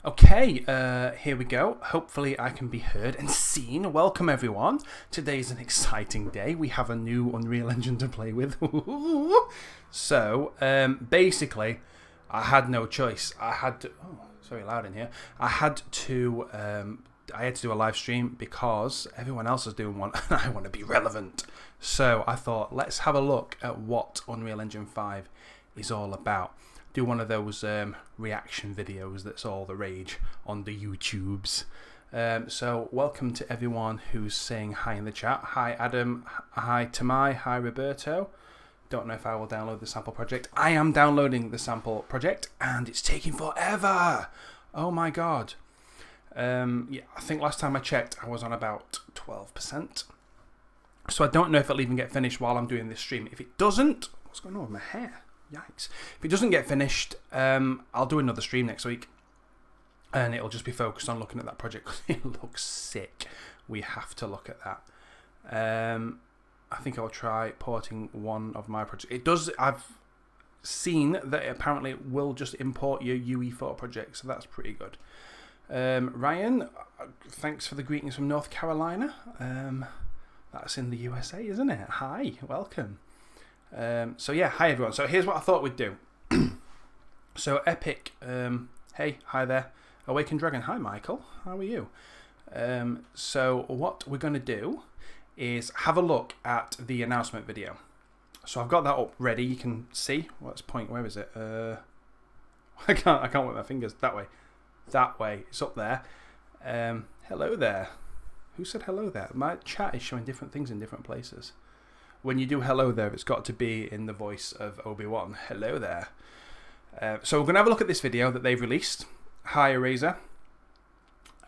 Okay, here we go. Hopefully I can be heard and seen. Welcome everyone. Today's an exciting day. We have a new Unreal Engine to play with. So, basically, I had no choice. I had to... Oh, it's very loud in here. I had to do a live stream because everyone else is doing one and I want to be relevant. So I thought, let's have a look at what Unreal Engine 5 is all about. Do one of those reaction videos that's all the rage on the YouTubes. So welcome to everyone who's saying hi in the chat. Hi Adam, hi Tamai, hi Roberto. Don't know if I will download the sample project. I am downloading the sample project and it's taking forever. Oh my god. Yeah, I think last time I checked I was on about 12%. So I don't know if it'll even get finished while I'm doing this stream. If it doesn't, what's going on with my hair? Yikes. If it doesn't get finished, I'll do another stream next week. And it'll just be focused on looking at that project. It looks sick. We have to look at that. I think I'll try porting one of my projects. It does. I've seen that it apparently will just import your UE4 project. So that's pretty good. Ryan, thanks for the greetings from North Carolina. That's in the USA, isn't it? Hi, welcome. So yeah, hi everyone. So here's what I thought we'd do. So Epic, hey, hi there. Awakened Dragon, hi Michael, how are you? So what we're going to do is have a look at the announcement video. So I've got that up ready. You can see. What's point? Where is it? I can't with my fingers. That way. That way. It's up there. Hello there. Who said hello there? My chat is showing different things in different places. When you do hello there, it's got to be in the voice of Obi-Wan. Hello there. So we're going to have a look at this video that they've released. Hi, Eraser.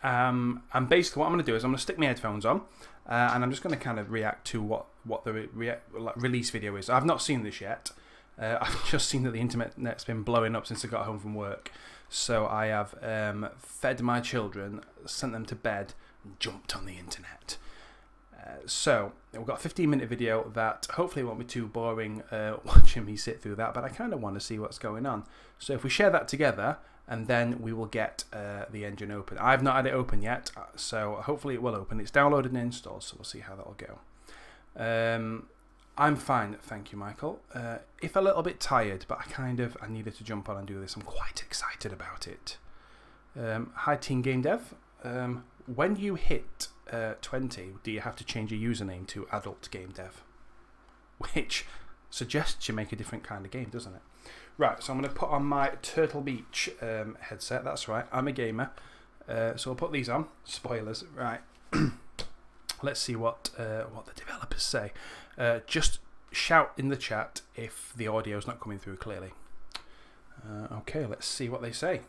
And basically what I'm going to do is I'm going to stick my headphones on and I'm just going to kind of react to what the release video is. I've not seen this yet. I've just seen that the internet's been blowing up since I got home from work. So I have fed my children, sent them to bed, and jumped on the internet. So we've got a 15-minute video that hopefully won't be too boring watching me sit through that, but I kind of want to see what's going on. So if we share that together, and then we will get the engine open. I've not had it open yet, so hopefully it will open. It's downloaded and installed, so we'll see how that'll go. I'm fine, thank you, Michael. If a little bit tired, but I needed to jump on and do this. I'm quite excited about it. Hi, Team Game Dev. When you hit 20, do you have to change your username to Adult Game Dev? Which suggests you make a different kind of game, doesn't it? Right, so I'm going to put on my Turtle Beach headset. That's right, I'm a gamer. So I'll put these on. Spoilers. Right. Let's see what the developers say. Just shout in the chat if the audio's not coming through clearly. Okay, let's see what they say.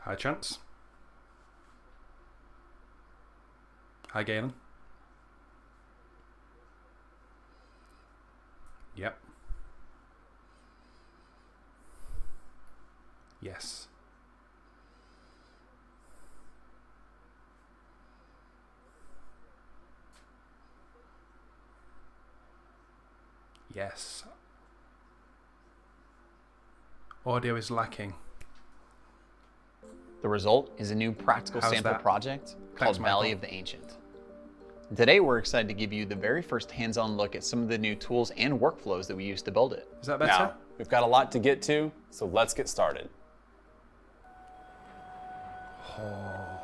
Hi, Chance. Hi, Galen. Yep. Yes. Yes. Audio is lacking. The result is a new practical sample project called Valley of the Ancient. Today we're excited to give you the very first hands-on look at some of the new tools and workflows that we use to build it. Is that better? Now, we've got a lot to get to, so let's get started. Oh,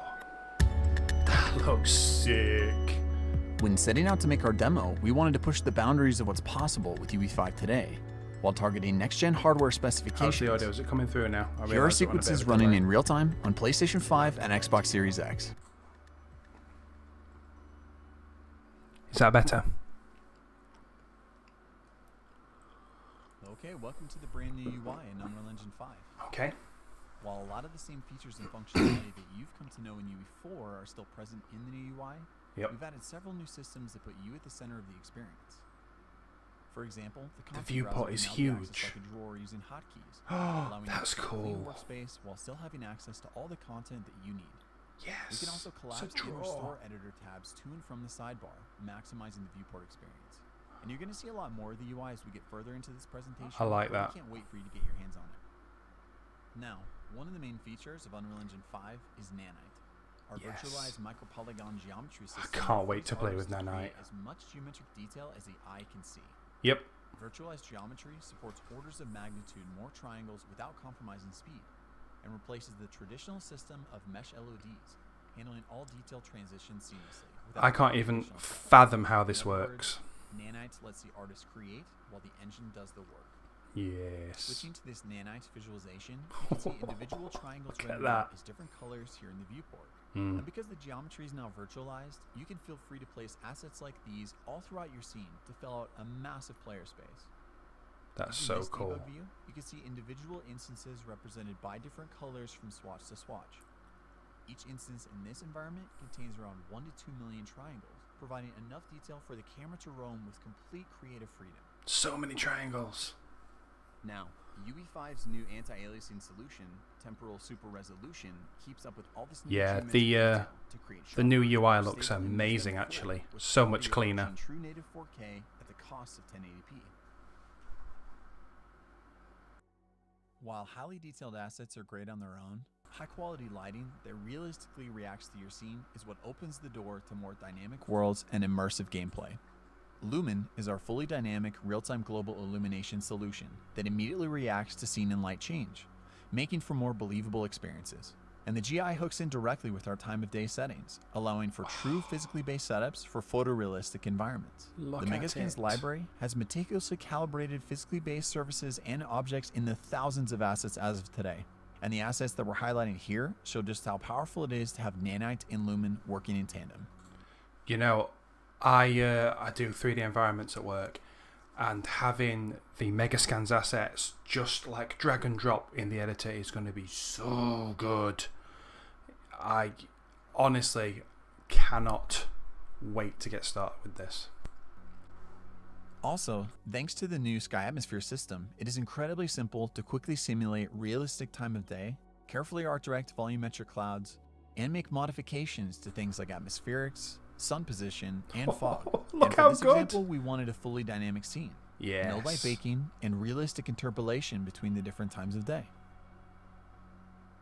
that looks sick. When setting out to make our demo, we wanted to push the boundaries of what's possible with UE5 today, while targeting next-gen hardware specifications. How's the audio? Is it coming through now? Here are sequences running in real time on PlayStation 5 and Xbox Series X. Is that better? Okay, welcome to the brand new UI in Unreal Engine 5. Okay. While a lot of the same features and functionality that you've come to know in UE4 are still present in the new UI, we've added several new systems that put you at the center of the experience. For example, the viewport is huge. Like a drawer using hotkeys, Oh, that's cool. Workspace while still having access to all the content that you need. Yes. We can also collapse the Restore Editor tabs to and from the sidebar, maximizing the viewport experience. And you're going to see a lot more of the UI as we get further into this presentation. I like that. I can't wait for you to get your hands on it. Now, one of the main features of Unreal Engine 5 is Nanite, our virtualized micropolygon geometry system. I can't wait to play with Nanite. As much geometric detail as the eye can see. Yep. Virtualized geometry supports orders of magnitude more triangles without compromising speed, and replaces the traditional system of mesh LODs, handling all detail transitions seamlessly. I can't even fathom how this works. Nanite lets the artist create while the engine does the work. Yes. Switching to this Nanite visualization, you can see individual triangles rendered as different colors here in the viewport. And because the geometry is now virtualized, you can feel free to place assets like these all throughout your scene to fill out a massive player space. That's Using so this cool. debug view, you can see individual instances represented by different colors from swatch to swatch. Each instance in this environment contains around 1 to 2 million triangles, providing enough detail for the camera to roam with complete creative freedom. So many triangles. Now, UE5's new anti-aliasing solution, Temporal Super Resolution, keeps up with all this new geometric detail to create the new sharper, UI more looks stable images amazing than actually. before, with So quality much cleaner. approaching True native 4K at the cost of 1080p. While highly detailed assets are great on their own, high-quality lighting that realistically reacts to your scene is what opens the door to more dynamic worlds and immersive gameplay. Lumen is our fully dynamic, real-time global illumination solution that immediately reacts to scene and light change, making for more believable experiences. And the GI hooks in directly with our time of day settings, allowing for true physically based setups for photorealistic environments. Look The at Megascans it. library has meticulously calibrated physically based surfaces and objects in the thousands of assets as of today. And the assets that we're highlighting here show just how powerful it is to have Nanite and Lumen working in tandem. You know, I do 3D environments at work, and having the Megascans assets just like drag and drop in the editor is going to be so good. I honestly cannot wait to get started with this. Also, thanks to the new Sky Atmosphere system, it is incredibly simple to quickly simulate realistic time of day, carefully art direct volumetric clouds, and make modifications to things like atmospherics, sun position, and fog. Look and for how this good. example, we wanted a fully dynamic scene. Yes. No light baking, and realistic interpolation between the different times of day.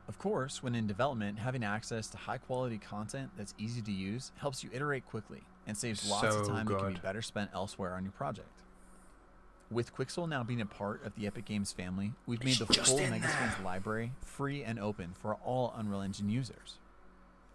Of course, when in development, having access to high-quality content that's easy to use helps you iterate quickly and saves lots of So time that can be good. better spent elsewhere on your project. With Quixel now being a part of the Epic Games family, we've made the just full in Megascans library free and open for all Unreal Engine users.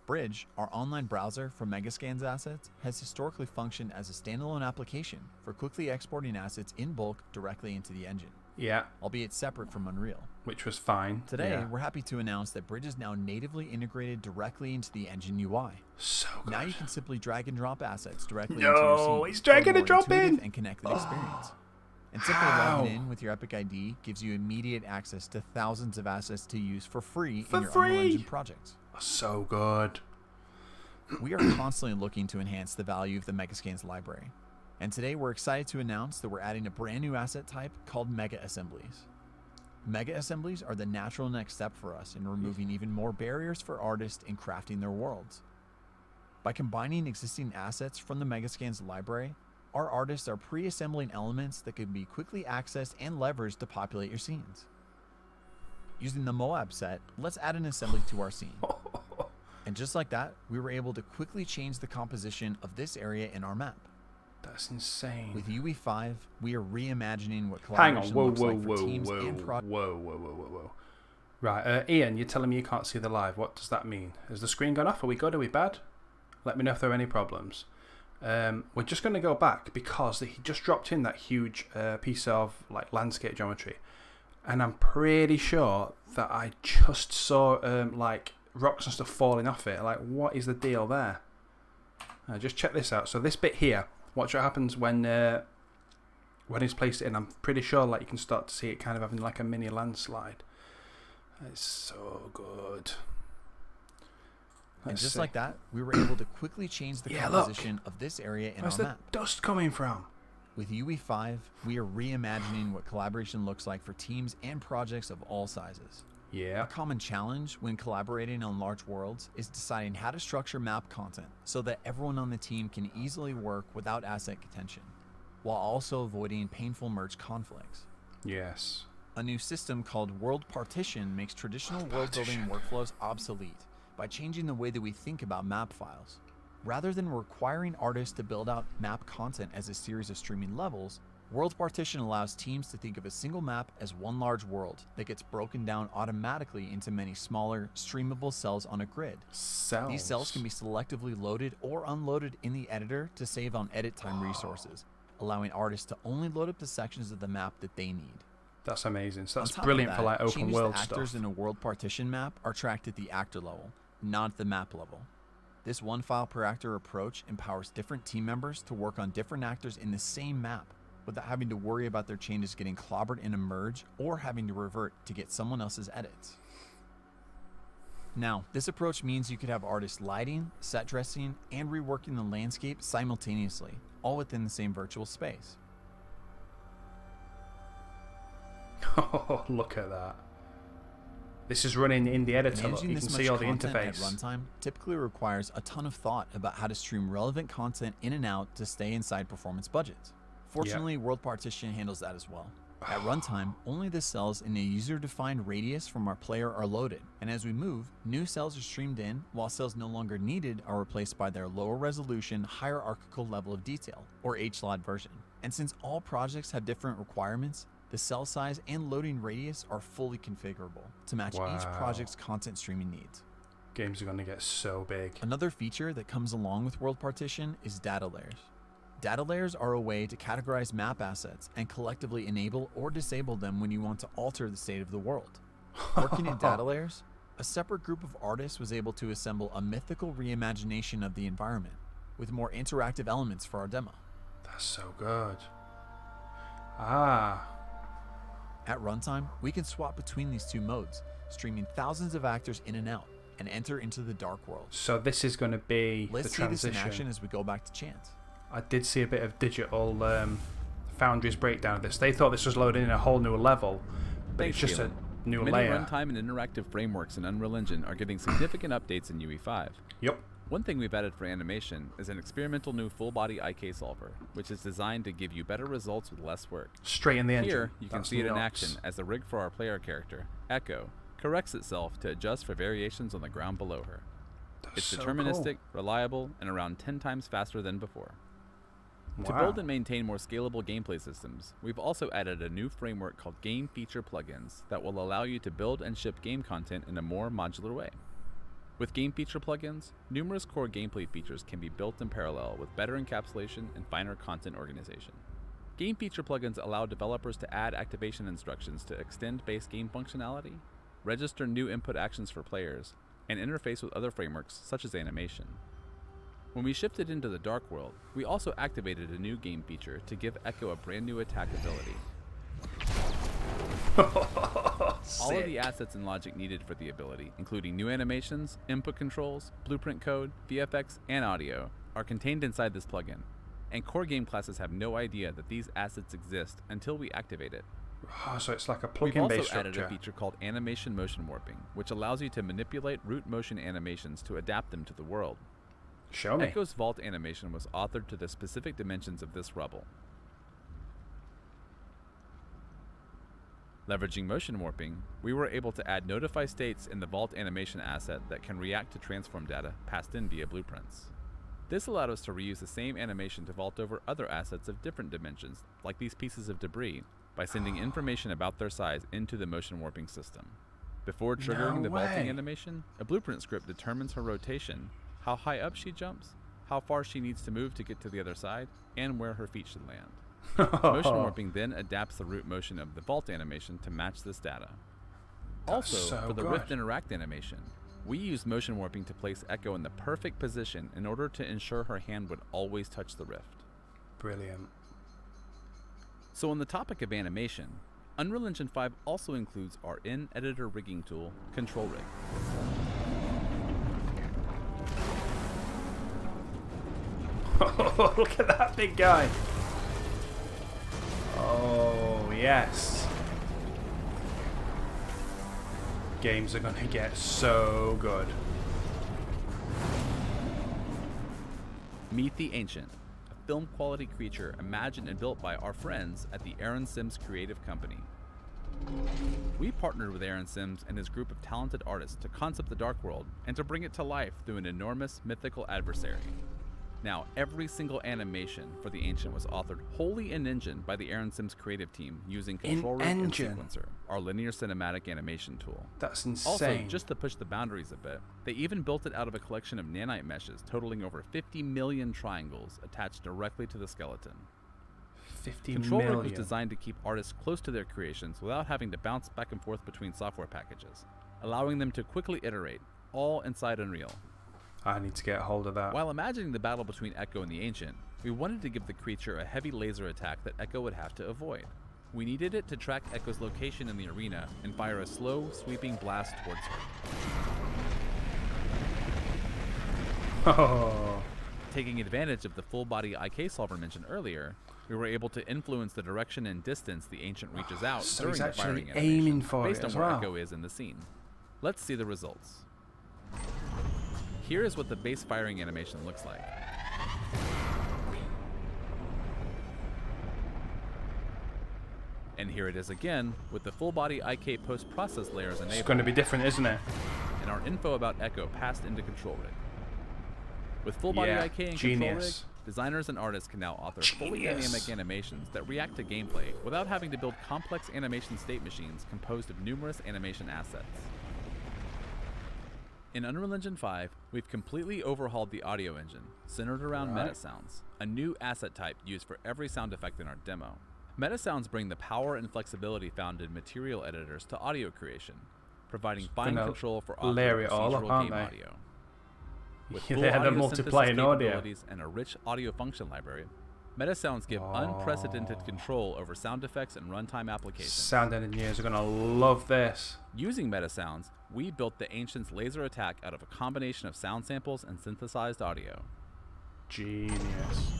Bridge, our online browser for Megascans assets, has historically functioned as a standalone application for quickly exporting assets in bulk directly into the engine, Yeah, albeit separate from Unreal. which was fine. Today, Yeah. we're happy to announce that Bridge is now natively integrated directly into the engine UI. So good. Now you can simply drag and drop assets directly into your No, scene he's for a dragging more and dropping. intuitive and connected experience. And simply How? logging in with your Epic ID gives you immediate access to thousands of assets to use for free For in your Unreal free? Engine projects. So good. We are constantly looking to enhance the value of the Megascans library. And today we're excited to announce that we're adding a brand new asset type called Mega Assemblies. Mega Assemblies are the natural next step for us in removing even more barriers for artists in crafting their worlds. By combining existing assets from the Megascans library, our artists are pre-assembling elements that can be quickly accessed and leveraged to populate your scenes. Using the Moab set, let's add an assembly to our scene. And just like that, we were able to quickly change the composition of this area in our map. That's insane. With UE5, we are reimagining what Hang on. collaboration Whoa, looks whoa, like for whoa, teams whoa, and projects. whoa. Right, Ian, you're telling me you can't see the live. What does that mean? Has the screen gone off? Are we good? Are we bad? Let me know if there are any problems. We're just going to go back because he just dropped in that huge piece of like landscape geometry, and I'm pretty sure that I just saw like rocks and stuff falling off it. Like, what is the deal there? Just check this out. So this bit here, watch what happens when he's placed it in. I'm pretty sure like you can start to see it kind of having like a mini landslide. It's so good. And Let's just see. like that, we were able to quickly change the Yeah, look. composition of this area in Where's our the map. dust coming from? With UE5, we are reimagining what collaboration looks like for teams and projects of all sizes. Yeah. A common challenge when collaborating on large worlds is deciding how to structure map content so that everyone on the team can easily work without asset contention. while also avoiding painful merge conflicts. Yes. A new system called World Partition makes traditional world-building workflows obsolete by changing the way that we think about map files. Rather than requiring artists to build out map content as a series of streaming levels, World Partition allows teams to think of a single map as one large world that gets broken down automatically into many smaller, streamable cells on a grid. Cells. These cells can be selectively loaded or unloaded in the editor to save on edit time resources, allowing artists to only load up the sections of the map that they need. That's amazing. So that's On top brilliant of for like that, open world changed actors stuff. in a World Partition map are tracked at the actor level, not the map level. This one file per actor approach empowers different team members to work on different actors in the same map without having to worry about their changes getting clobbered in a merge or having to revert to get someone else's edits. Now, this approach means you could have artists lighting, set dressing, and reworking the landscape simultaneously, all within the same virtual space. Oh, look at that. This is running in the editor. Look. Managing You this can much see all the content interface. at runtime typically requires a ton of thought about how to stream relevant content in and out to stay inside performance budgets. Fortunately, World Partition handles that as well. At runtime, only the cells in a user-defined radius from our player are loaded, and as we move, new cells are streamed in, while cells no longer needed are replaced by their lower resolution, hierarchical level of detail, or HLOD version. And since all projects have different requirements, the cell size and loading radius are fully configurable to match each project's content streaming needs. Games are going to get so big. Another feature that comes along with World Partition is data layers. Data layers are a way to categorize map assets and collectively enable or disable them when you want to alter the state of the world. Working in data layers, a separate group of artists was able to assemble a mythical reimagination of the environment with more interactive elements for our demo. That's so good. At runtime, we can swap between these two modes, streaming thousands of actors in and out, and enter into the dark world. So this is going to be Let's the see this transition. in action as we go back to Chant. I did see a bit of digital Foundry's breakdown of this. They thought this was loading in a whole new level, but it's just Galen. a new Many layer. runtime and interactive frameworks in Unreal Engine are getting significant updates in UE5. Yep. One thing we've added for animation is an experimental new full-body IK solver, which is designed to give you better results with less work. Straight in the engine. Here, you can That's see it in nuts. action as the rig for our player character, Echo, corrects itself to adjust for variations on the ground below her. That's It's so deterministic, reliable, and around 10 times faster than before. Cool. To Wow. build and maintain more scalable gameplay systems, we've also added a new framework called Game Feature Plugins that will allow you to build and ship game content in a more modular way. With Game Feature Plugins, numerous core gameplay features can be built in parallel with better encapsulation and finer content organization. Game Feature Plugins allow developers to add activation instructions to extend base game functionality, register new input actions for players, and interface with other frameworks such as animation. When we shifted into the Dark World, we also activated a new game feature to give Echo a brand new attack ability. All of the assets and logic needed for the ability, including new animations, input controls, blueprint code, VFX, and audio, are contained inside this plugin, and core game classes have no idea that these assets exist until we activate it. Oh, so it's like a We've plugin also based added structure. a feature called Animation Motion Warping, which allows you to manipulate root motion animations to adapt them to the world. Show me. Echo's vault animation was authored to the specific dimensions of this rubble. Leveraging motion warping, we were able to add notify states in the vault animation asset that can react to transform data passed in via blueprints. This allowed us to reuse the same animation to vault over other assets of different dimensions, like these pieces of debris, by sending information about their size into the motion warping system. Before triggering No the vaulting way. animation, a blueprint script determines her rotation, how high up she jumps, how far she needs to move to get to the other side, and where her feet should land. Motion warping then adapts the root motion of the vault animation to match this data. Also, so for the good. Rift Interact animation, we used motion warping to place Echo in the perfect position in order to ensure her hand would always touch the rift. Brilliant. So on the topic of animation, Unreal Engine 5 also includes our in-editor rigging tool, Control Rig. Look at that big guy. Oh, yes. Games are going to get so good. Meet the Ancient, a film quality creature imagined and built by our friends at the Aaron Sims Creative Company. We partnered with Aaron Sims and his group of talented artists to concept the Dark World and to bring it to life through an enormous mythical adversary. Now, every single animation for the Ancient was authored wholly in Engine by the Aaron Sims creative team using Control Rig and Sequencer, our linear cinematic animation tool. That's insane. Also, just to push the boundaries a bit, they even built it out of a collection of nanite meshes totaling over 50 million triangles attached directly to the skeleton. 50 Control million. Rig was designed to keep artists close to their creations without having to bounce back and forth between software packages, allowing them to quickly iterate, all inside Unreal. I need to get a hold of that. While imagining the battle between Echo and the Ancient, we wanted to give the creature a heavy laser attack that Echo would have to avoid. We needed it to track Echo's location in the arena and fire a slow, sweeping blast towards her. Oh. Taking advantage of the full-body IK solver mentioned earlier, we were able to influence the direction and distance the Ancient reaches out So during he's the actually firing aiming animation, for based it on as where well. Echo is in the scene. Let's see the results. Here is what the base firing animation looks like. And here it is again, with the full-body IK post-process layers enabled. It's going to be different, isn't it? And our info about Echo passed into Control Rig. With full-body Yeah, IK and genius. Control Rig, designers and artists can now author fully dynamic animations that react to gameplay without having to build complex animation state machines composed of numerous animation assets. In Unreal Engine 5, we've completely overhauled the audio engine, centered around Metasounds, a new asset type used for every sound effect in our demo. Metasounds bring the power and flexibility found in material editors to audio creation, providing fine control for layer it all up, procedural aren't game they? audio. With Yeah, full they're the audio multiplying synthesis audio. capabilities and a rich audio function library, Metasounds give unprecedented control over sound effects and runtime applications. Sound engineers are going to love this. Using Metasounds, we built the Ancient's laser attack out of a combination of sound samples and synthesized audio. Genius.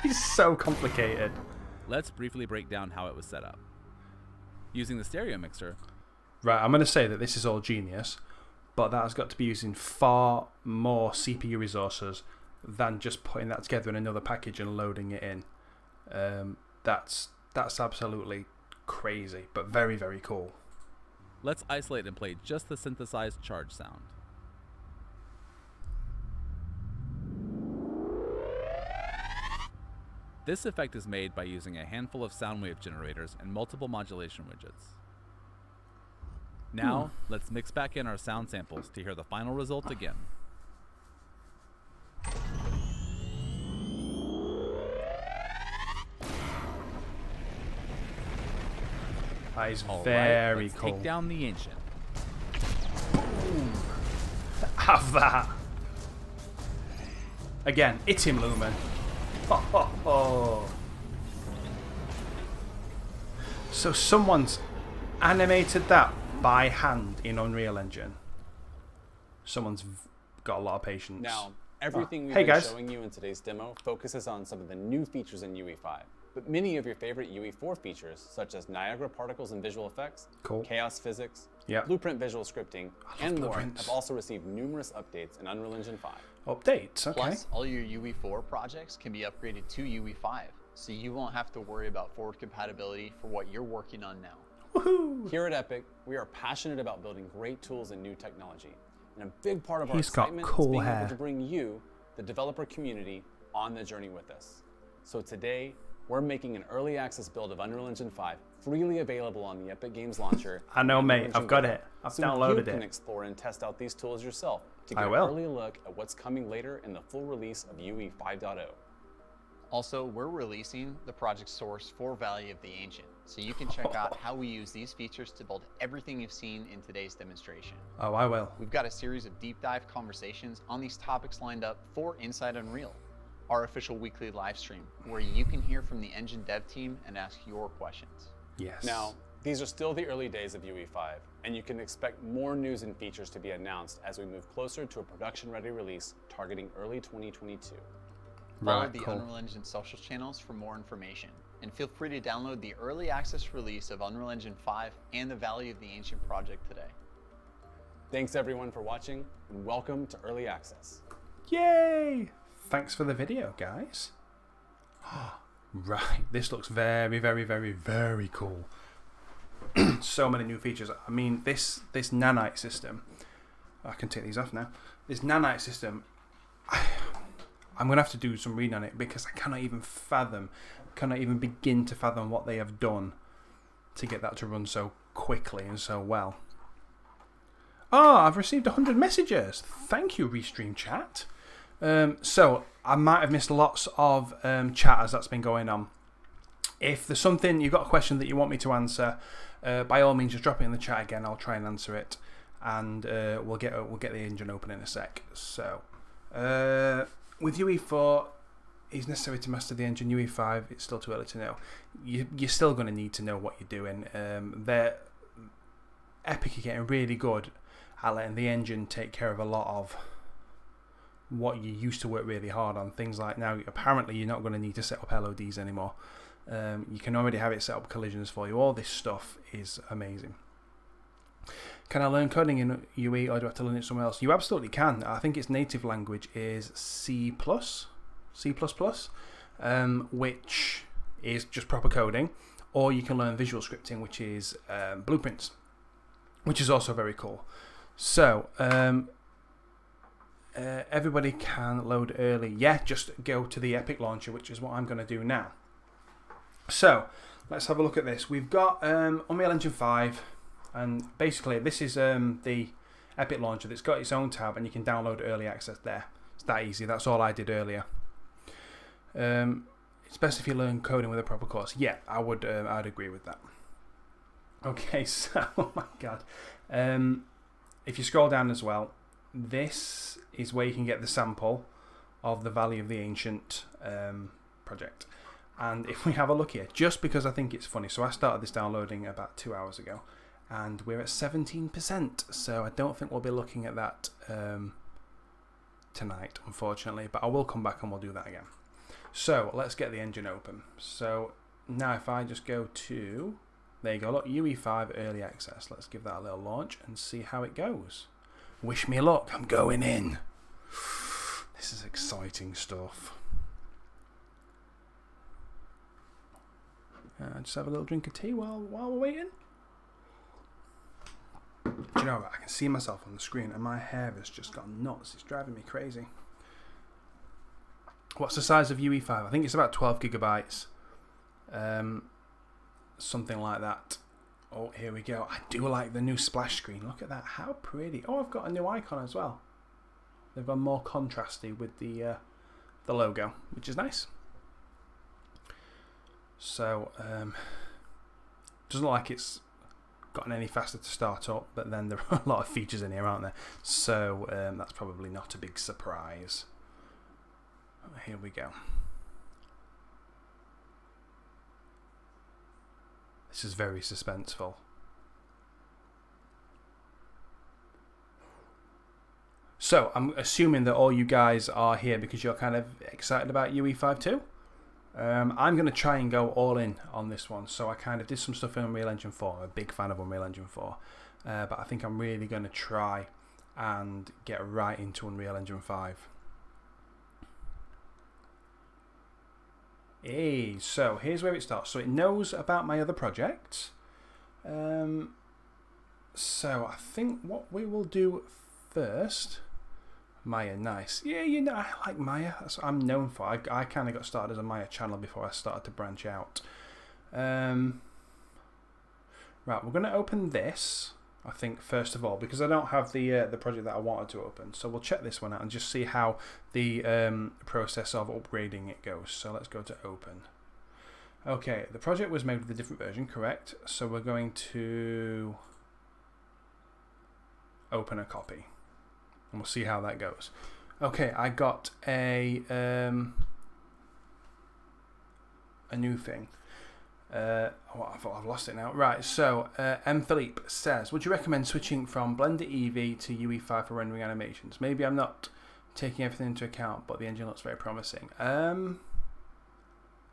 It's so complicated. Let's briefly break down how it was set up. Using the stereo mixer, Right, I'm going to say that this is all genius, but that has got to be using far more CPU resources than just putting that together in another package and loading it in. That's absolutely crazy, but very, very cool. let's isolate and play just the synthesized charge sound. This effect is made by using a handful of sound wave generators and multiple modulation widgets. Now, let's mix back in our sound samples to hear the final result again. That is All very right, let's cool. take down the Ancient. Have that. Again, it's him, Lumen. Ho, ho, ho. So someone's animated that by hand in Unreal Engine. Someone's got a lot of patience. Now, everything we've Hey, been guys. showing you in today's demo focuses on some of the new features in UE5. But many of your favorite UE4 features, such as Niagara particles and visual effects, Cool. chaos physics, Yep. blueprint visual scripting, and more, blueprints. have also received numerous updates in Unreal Engine 5. Updates, okay. Plus, all your UE4 projects can be upgraded to UE5, so you won't have to worry about forward compatibility for what you're working on now. Woohoo! Here at Epic, we are passionate about building great tools and new technology. And a big part of our He's got excitement cool is being hair. able to bring you, the developer community, on the journey with us. So today, we're making an early access build of Unreal Engine 5 freely available on the Epic Games Launcher. I know, and mate. Unreal Engine I've got Go, it. I've so downloaded you can it. explore and test out these tools yourself to I get an will. early look at what's coming later in the full release of UE 5.0. Also, we're releasing the project source for Valley of the Ancient, so you can check out how we use these features to build everything you've seen in today's demonstration. Oh, I will. We've got a series of deep dive conversations on these topics lined up for Inside Unreal, our official weekly live stream, where you can hear from the engine dev team and ask your questions. Yes. Now, these are still the early days of UE5, and you can expect more news and features to be announced as we move closer to a production-ready release targeting early 2022. Follow Right, the cool. Unreal Engine social channels for more information, and feel free to download the early access release of Unreal Engine 5 and the Valley of the Ancient project today. Thanks everyone for watching, and welcome to Early Access. Yay! thanks for the video, guys. Right, this looks very, very, very, very cool. So many new features. I mean, this Nanite system, I can take these off now. This Nanite system, I'm going to have to do some reading on it because I cannot even begin to fathom what they have done to get that to run so quickly and so well. Oh, I've received 100 messages. Thank you, Restream Chat. So, I might have missed lots of chat as that's been going on. If there's something, you've got a question that you want me to answer, by all means, just drop it in the chat again. I'll try and answer it. And we'll get the engine open in a sec. So, with UE4, it's necessary to master the engine. UE5, it's still too early to know. You're still going to need to know what you're doing. Epic are getting really good at letting the engine take care of a lot of what you used to work really hard on. Things like now, apparently you're not going to need to set up LODs anymore. You can already have it set up collisions for you. All this stuff is amazing. Can I learn coding in UE or do I have to learn it somewhere else? You absolutely can. I think its native language is C++, which is just proper coding. Or you can learn visual scripting, which is Blueprints, which is also very cool. So, everybody can load early. Yeah, just go to the Epic Launcher, which is what I'm going to do now. So, let's have a look at this. We've got Unreal Engine 5, and basically this is the Epic Launcher that's got its own tab, and you can download early access there. It's that easy. That's all I did earlier. It's best if you learn coding with a proper course. Yeah, I'd agree with that. Okay, so, oh my god. If you scroll down as well, this is where you can get the sample of the Valley of the Ancient project. And if we have a look here, just because I think it's funny, so I started this downloading about 2 hours ago, and we're at 17%, so I don't think we'll be looking at that tonight, unfortunately, but I will come back and we'll do that again. So let's get the engine open. So now if I just go to, there you go, look, UE5 Early Access. Let's give that a little launch and see how it goes. Wish me luck, I'm going in. This is exciting stuff. Just have a little drink of tea while we're waiting. Do you know what? I can see myself on the screen and my hair has just gone nuts. It's driving me crazy. What's the size of UE5? I think it's about 12 gigabytes. Something like that. Oh, here we go. I do like the new splash screen. Look at that. How pretty. Oh, I've got a new icon as well. They've gone more contrasty with the logo, which is nice. So, doesn't look like it's gotten any faster to start up, but then there are a lot of features in here, aren't there? So, that's probably not a big surprise. Here we go. This is very suspenseful. So, I'm assuming that all you guys are here because you're kind of excited about UE5 too? I'm going to try and go all in on this one. So I kind of did some stuff in Unreal Engine 4. I'm a big fan of Unreal Engine 4. But I think I'm really going to try and get right into Unreal Engine 5. Hey, so here's where it starts. So it knows about my other projects. So I think what we will do first... Maya, nice. Yeah, you know, I like Maya. That's what I'm known for. I kind of got started as a Maya channel before I started to branch out. Right, we're going to open this, I think, first of all, because I don't have the project that I wanted to open. So we'll check this one out and just see how the process of upgrading it goes. So let's go to open. Okay, the project was made with a different version, correct? So we're going to open a copy. And we'll see how that goes. Okay, I got a new thing. I've lost it now. Right, so M. Philippe says, would you recommend switching from Blender Eevee to UE5 for rendering animations? Maybe I'm not taking everything into account, but the engine looks very promising.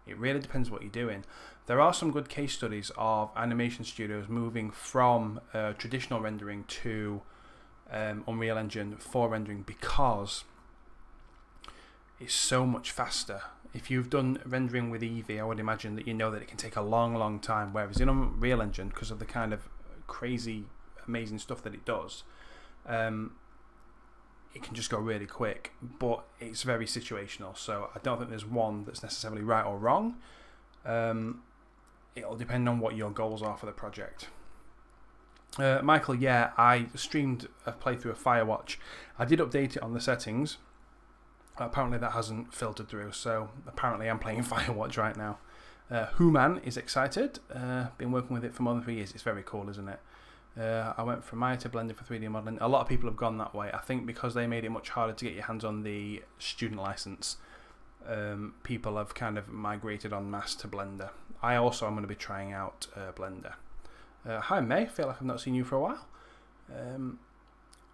It really depends what you're doing. There are some good case studies of animation studios moving from traditional rendering to Unreal Engine 4 rendering because it's so much faster. If you've done rendering with Eevee, I would imagine that you know that it can take a long time, whereas in Unreal Engine, because of the kind of crazy, amazing stuff that it does, it can just go really quick, but it's very situational, so I don't think there's one that's necessarily right or wrong. It'll depend on what your goals are for the project. Michael, yeah, I streamed a playthrough of Firewatch. I did update it on the settings. Apparently that hasn't filtered through, so apparently I'm playing Firewatch right now. Human is excited. Been working with it for more than 3 years. It's very cool, isn't it? I went from Maya to Blender for 3D modeling. A lot of people have gone that way. I think because they made it much harder to get your hands on the student license, people have kind of migrated en masse to Blender. I also am going to be trying out Blender. Hi May, feel like I've not seen you for a while.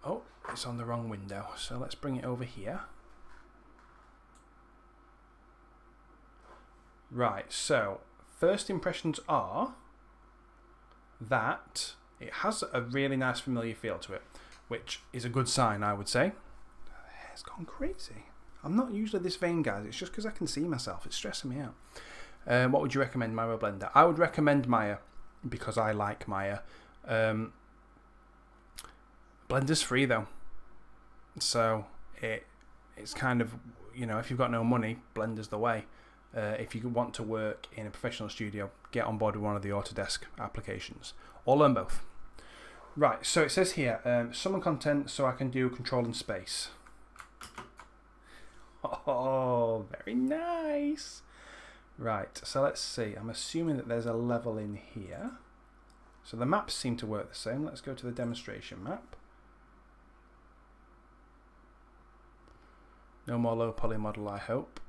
Oh, it's on the wrong window, so let's bring it over here. Right, so first impressions are that it has a really nice familiar feel to it, which is a good sign, I would say. It's gone crazy. I'm not usually this vain, guys. It's just because I can see myself. It's stressing me out. What would you recommend, Maya or Blender? I would recommend Maya because I like Maya. Blender's free though, so it's kind of, you know, if you've got no money, Blender's the way. If you want to work in a professional studio, get on board with one of the Autodesk applications, or learn both. Right, so it says here, summon content so I can do control and space. Oh, very nice. Right, so let's see. I'm assuming that there's a level in here. So the maps seem to work the same. Let's go to the demonstration map. No more low poly model, I hope.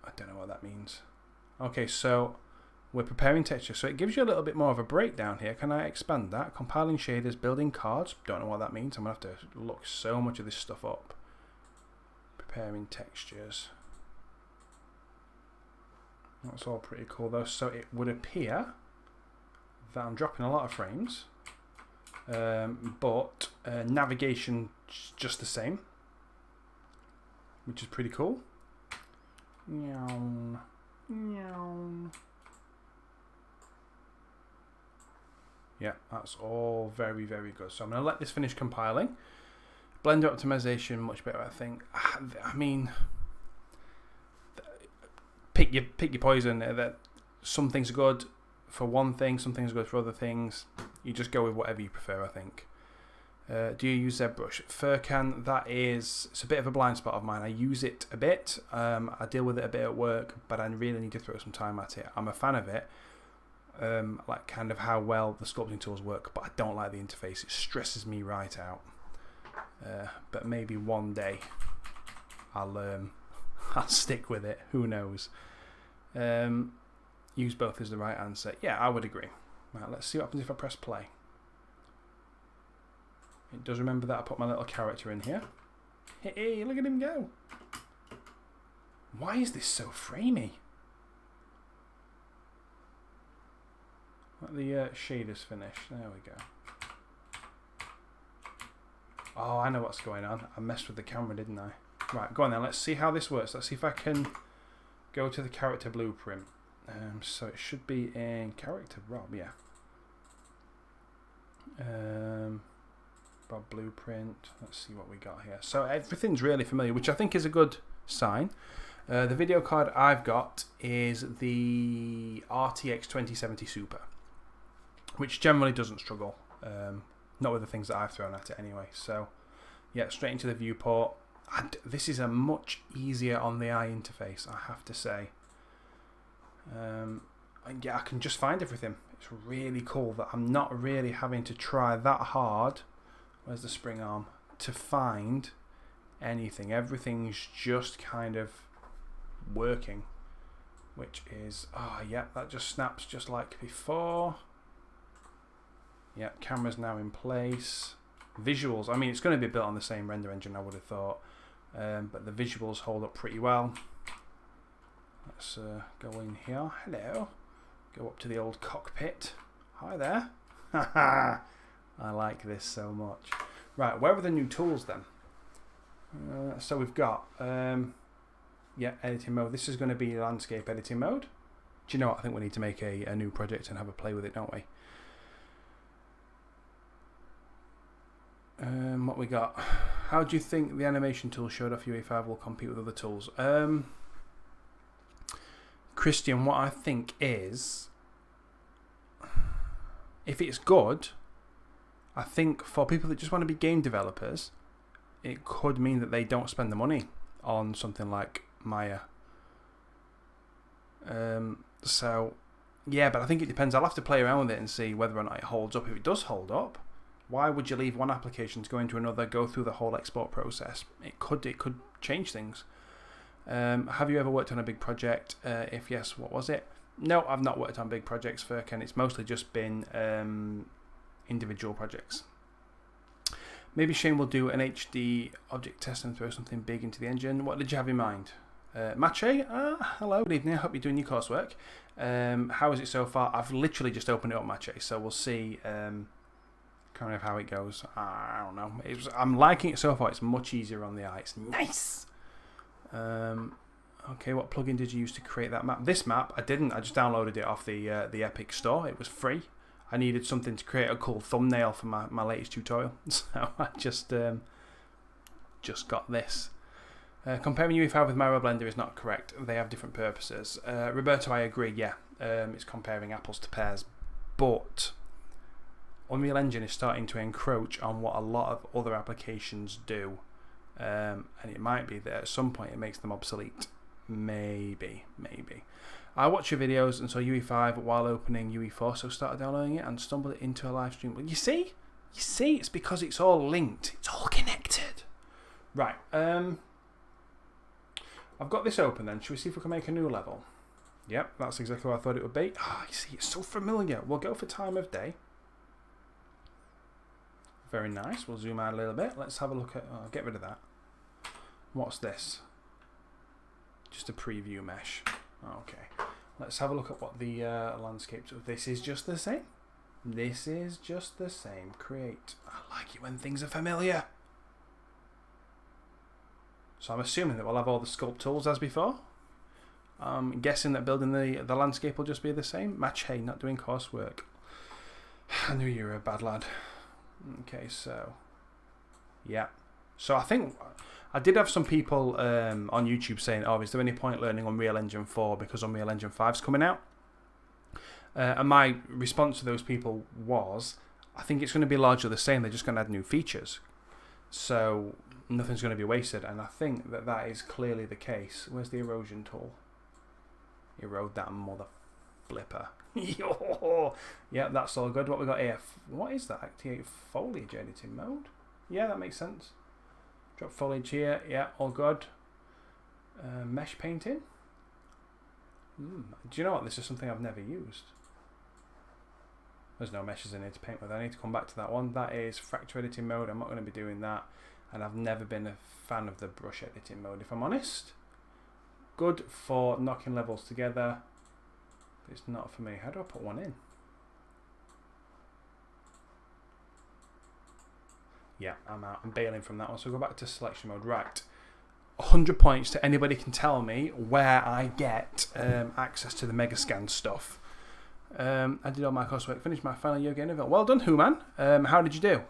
I don't know what that means. Okay, so we're preparing texture. So it gives you a little bit more of a breakdown here. Can I expand that? Compiling shaders, building cards. Don't know what that means. I'm going to have to look so much of this stuff up. Preparing textures. That's all pretty cool though. So it would appear that I'm dropping a lot of frames, but navigation just the same, which is pretty cool. Meow, meow. Yeah, that's all very good. So I'm going to let this finish compiling. Blender optimization, much better, I think. I mean, pick your poison. That some things are good for one thing, some things are good for other things. You just go with whatever you prefer, I think. Do you use ZBrush? Furcan, it's a bit of a blind spot of mine. I use it a bit. I deal with it a bit at work, but I really need to throw some time at it. I'm a fan of it, like kind of how well the sculpting tools work, but I don't like the interface. It stresses me right out. But maybe one day I'll stick with it. Who knows? Use both is the right answer. Yeah, I would agree. Right, let's see what happens if I press play. It does remember that I put my little character in here. Hey, look at him go. Why is this so framey? Let the shaders finish. There we go. Oh, I know what's going on. I messed with the camera, didn't I? Right, go on then. Let's see how this works. Let's see if I can go to the character blueprint. So it should be in character Rob, yeah. Rob blueprint. Let's see what we got here. So everything's really familiar, which I think is a good sign. The video card I've got is the RTX 2070 Super, which generally doesn't struggle. Not with the things that I've thrown at it anyway. So yeah, straight into the viewport. And this is a much easier on the eye interface, I have to say. And yeah, I can just find everything. It's really cool that I'm not really having to try that hard. Where's the spring arm? To find anything. Everything's just kind of working, which is, oh yeah, that just snaps just like before. Yeah, camera's now in place. Visuals, I mean, it's going to be built on the same render engine, I would have thought, but the visuals hold up pretty well. Let's go in here. Hello. Go up to the old cockpit. Hi there. I like this so much. Right, where are the new tools then? So we've got Yeah, editing mode. This is going to be landscape editing mode. Do you know what? I think we need to make a new project and have a play with it, don't we? What we got? How do you think the animation tool showed off UE5 will compete with other tools? Christian, what I think is, if it's good, I think for people that just want to be game developers, it could mean that they don't spend the money on something like Maya. So, yeah, but I think it depends. I'll have to play around with it and see whether or not it holds up. If it does hold up, why would you leave one application to go into another, go through the whole export process? It could change things. Have you ever worked on a big project? If yes, what was it? No, I've not worked on big projects, Furkan. It's mostly just been individual projects. Maybe Shane will do an HD object test and throw something big into the engine. What did you have in mind? Mache, hello, good evening. I hope you're doing your coursework. How is it so far? I've literally just opened it up, Mache, so we'll see kind of how it goes. I don't know. I'm liking it so far. It's much easier on the eye. It's nice. Okay, what plugin did you use to create that map? This map, I didn't. I just downloaded it off the Epic store. It was free. I needed something to create a cool thumbnail for my latest tutorial, so I just got this. Comparing UE5 with Mario Blender is not correct. They have different purposes. Roberto, I agree. Yeah, it's comparing apples to pears, but Unreal Engine is starting to encroach on what a lot of other applications do, and it might be that at some point it makes them obsolete. Maybe. I watch your videos and saw UE5 while opening UE4, so started downloading it and stumbled into a live stream. Well, you see, it's because it's all linked. It's all connected. Right. I've got this open then. Should we see if we can make a new level? Yep, that's exactly what I thought it would be. You see, it's so familiar. We'll go for time of day. Very nice. We'll zoom out a little bit. Let's have a look at... get rid of that. What's this? Just a preview mesh. Okay. Let's have a look at what the landscape... This is just the same. This is just the same. Create. I like it when things are familiar. So I'm assuming that we'll have all the sculpt tools as before. I'm guessing that building the landscape will just be the same. Match, hey, not doing coursework. I knew you were a bad lad. Okay, so... Yeah. So I think... I did have some people on YouTube saying, is there any point learning Unreal Engine 4 because Unreal Engine 5 is coming out? And my response to those people was, I think it's going to be largely the same. They're just going to add new features. So nothing's going to be wasted. And I think that is clearly the case. Where's the erosion tool? Erode that mother flipper. Yeah, that's all good. What we got here? What is that? Activate foliage editing mode? Yeah, that makes sense. Drop foliage here. Yeah, all good. Mesh painting. Do you know what? This is something I've never used. There's no meshes in here to paint with. I need to come back to that one. That is fracture editing mode. I'm not going to be doing that. And I've never been a fan of the brush editing mode, if I'm honest. Good for knocking levels together. But it's not for me. How do I put one in? Yeah, I'm out. I'm bailing from that one. So we'll go back to selection mode. Right. 100 points to anybody can tell me where I get access to the Megascan stuff. I did all my coursework. Finished my final year game. Well done, Human. How did you do?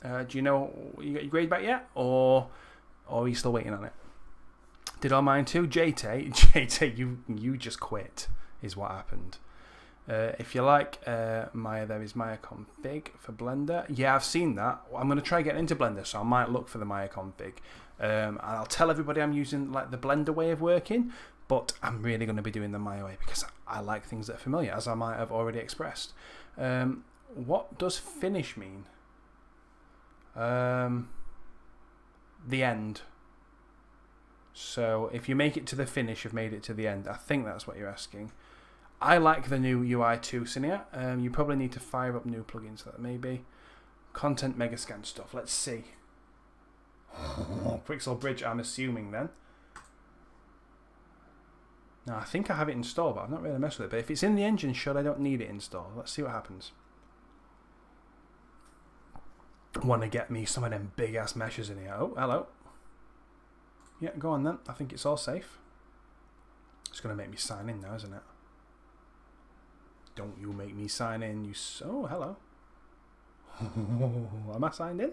Do you know you got your grade back yet? Or are you still waiting on it? Did all mine too? JT, you just quit is what happened. If you like Maya, there is Maya config for Blender. Yeah, I've seen that. I'm going to try getting into Blender, so I might look for the Maya config. And I'll tell everybody I'm using like the Blender way of working, but I'm really going to be doing the Maya way because I like things that are familiar, as I might have already expressed. What does finish mean? The end. So if you make it to the finish, you've made it to the end. I think that's what you're asking. I like the new UI 2 Cinia. You probably need to fire up new plugins for that, maybe. Content Megascan stuff. Let's see. Pixel Bridge, I'm assuming then. Now, I think I have it installed, but I've not really messed with it. But if it's in the engine, sure, I don't need it installed. Let's see what happens. Want to get me some of them big-ass meshes in here. Oh, hello. Yeah, go on then. I think it's all safe. It's going to make me sign in now, isn't it? Don't you make me sign in, you... Oh, hello. Am I signed in?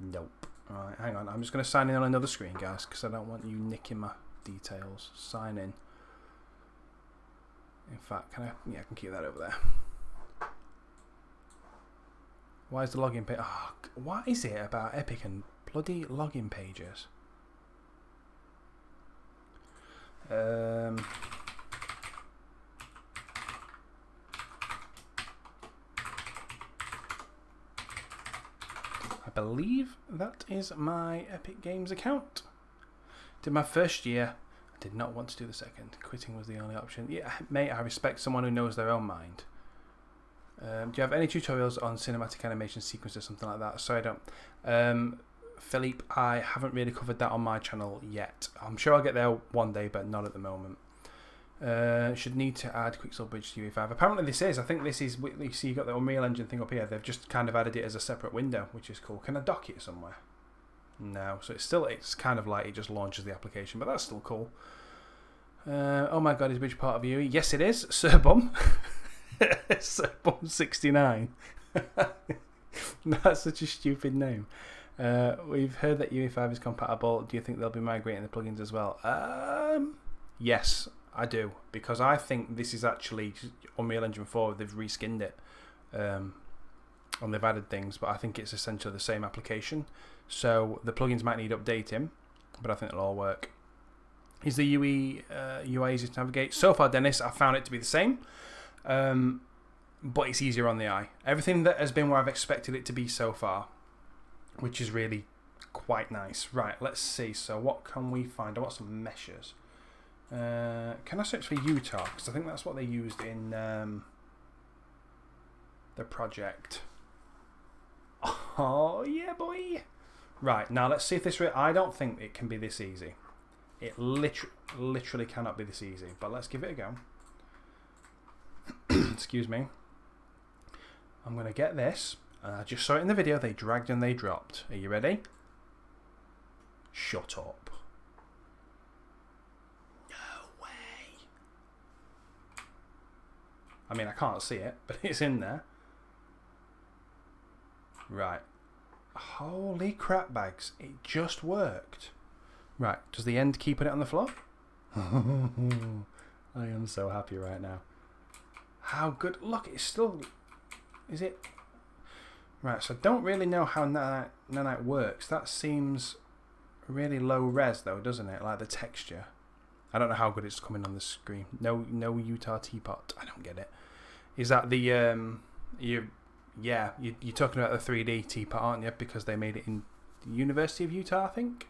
Nope. Alright, hang on. I'm just going to sign in on another screen, guys, because I don't want you nicking my details. Sign in. In fact, can I... Yeah, I can keep that over there. Why is the login page... Oh, what is it about Epic and bloody login pages? I believe that is my Epic Games account. Did my first year. I did not want to do the second. Quitting was the only option. Yeah, mate, I respect someone who knows their own mind. Do you have any tutorials on cinematic animation sequences or something like that? Sorry, I don't. Philippe, I haven't really covered that on my channel yet. I'm sure I'll get there one day, but not at the moment. Should need to add Quixel Bridge to UE5. Apparently this is. I think this is. You see, you got the Unreal Engine thing up here. They've just kind of added it as a separate window, which is cool. Can I dock it somewhere? No. So it's kind of like it just launches the application, but that's still cool. Oh my God, is Bridge part of UE? Yes, it is. Surbum. Surbum 69. That's such a stupid name. We've heard that UE5 is compatible. Do you think they'll be migrating the plugins as well? Yes, I do, because I think this is actually Unreal Engine 4. They've reskinned it, and they've added things, but I think it's essentially the same application. So the plugins might need updating, but I think it'll all work. Is the UI easy to navigate? So far, Dennis, I found it to be the same, but it's easier on the eye. Everything that has been where I've expected it to be so far, which is really quite nice. Right, let's see. So what can we find? I want some meshes. Can I search for Utah? Because I think that's what they used in the project. Oh, yeah, boy. Right, now let's see if this... I don't think it can be this easy. It literally cannot be this easy. But let's give it a go. Excuse me. I'm going to get this. I just saw it in the video. They dragged and they dropped. Are you ready? Shut up. No way. I mean, I can't see it, but it's in there. Right. Holy crap bags. It just worked. Right. Does the end keep it on the floor? I am so happy right now. How good. Look, it's still... Is it... Right, so I don't really know how Nanite works. That seems really low res though, doesn't it? Like the texture. I don't know how good it's coming on the screen. No Utah teapot. I don't get it. Is that the you're talking about the 3D teapot, aren't you? Because they made it in the University of Utah, I think.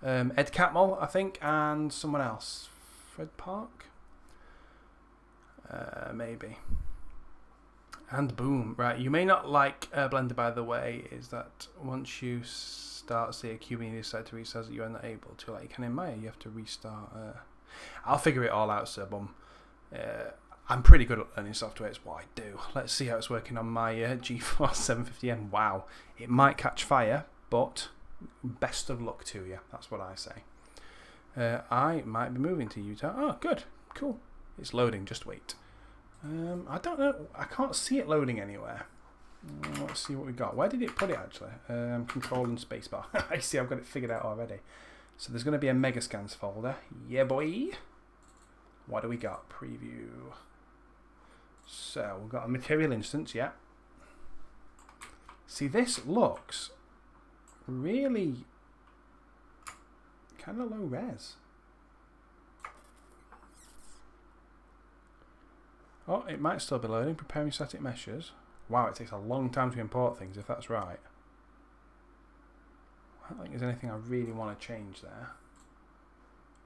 Ed Catmull, I think, and someone else. Fred Park? Maybe. And boom. Right, you may not like Blender, by the way, is that once you start, say, a cube and you decide to resize it, you are not able to. Like you can in Maya, you have to restart. I'll figure it all out, sir, bum. I'm pretty good at learning software, it's what I do. Let's see how it's working on my GeForce 750M. Wow, it might catch fire, but best of luck to you. That's what I say. I might be moving to Utah. Oh, good. Cool. It's loading, just wait. I don't know. I can't see it loading anywhere. Let's see what we got. Where did it put it actually? Control and spacebar. I see. I've got it figured out already. So there's going to be a Megascans folder. Yeah, boy. What do we got? Preview. So we've got a material instance. Yeah. See, this looks really kind of low res. Oh, it might still be loading. Preparing static meshes. Wow, it takes a long time to import things, if that's right. I don't think there's anything I really want to change there.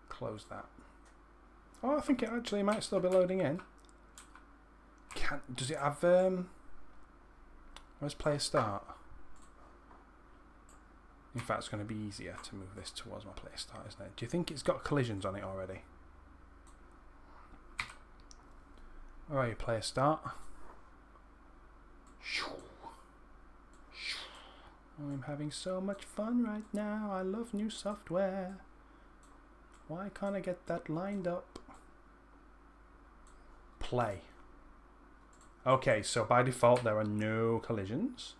Close that. Oh, I think it actually might still be loading in. Does it have... Where's player start? In fact, it's going to be easier to move this towards my player start, isn't it? Do you think it's got collisions on it already? Where are you, player start? I'm having so much fun right now. I love new software. Why can't I get that lined up? Play. Okay, so by default there are no collisions.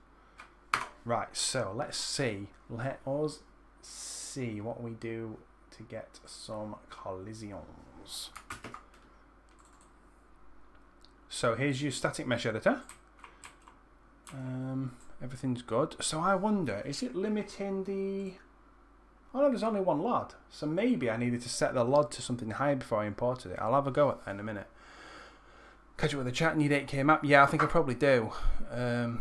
Right, so let's see. Let us see what we do to get some collisions. So here's your static mesh editor. Everything's good. So I wonder, is it limiting the... Oh no, there's only one LOD. So maybe I needed to set the LOD to something higher before I imported it. I'll have a go at that in a minute. Catch up with the chat. Need 8K map? Yeah, I think I probably do. I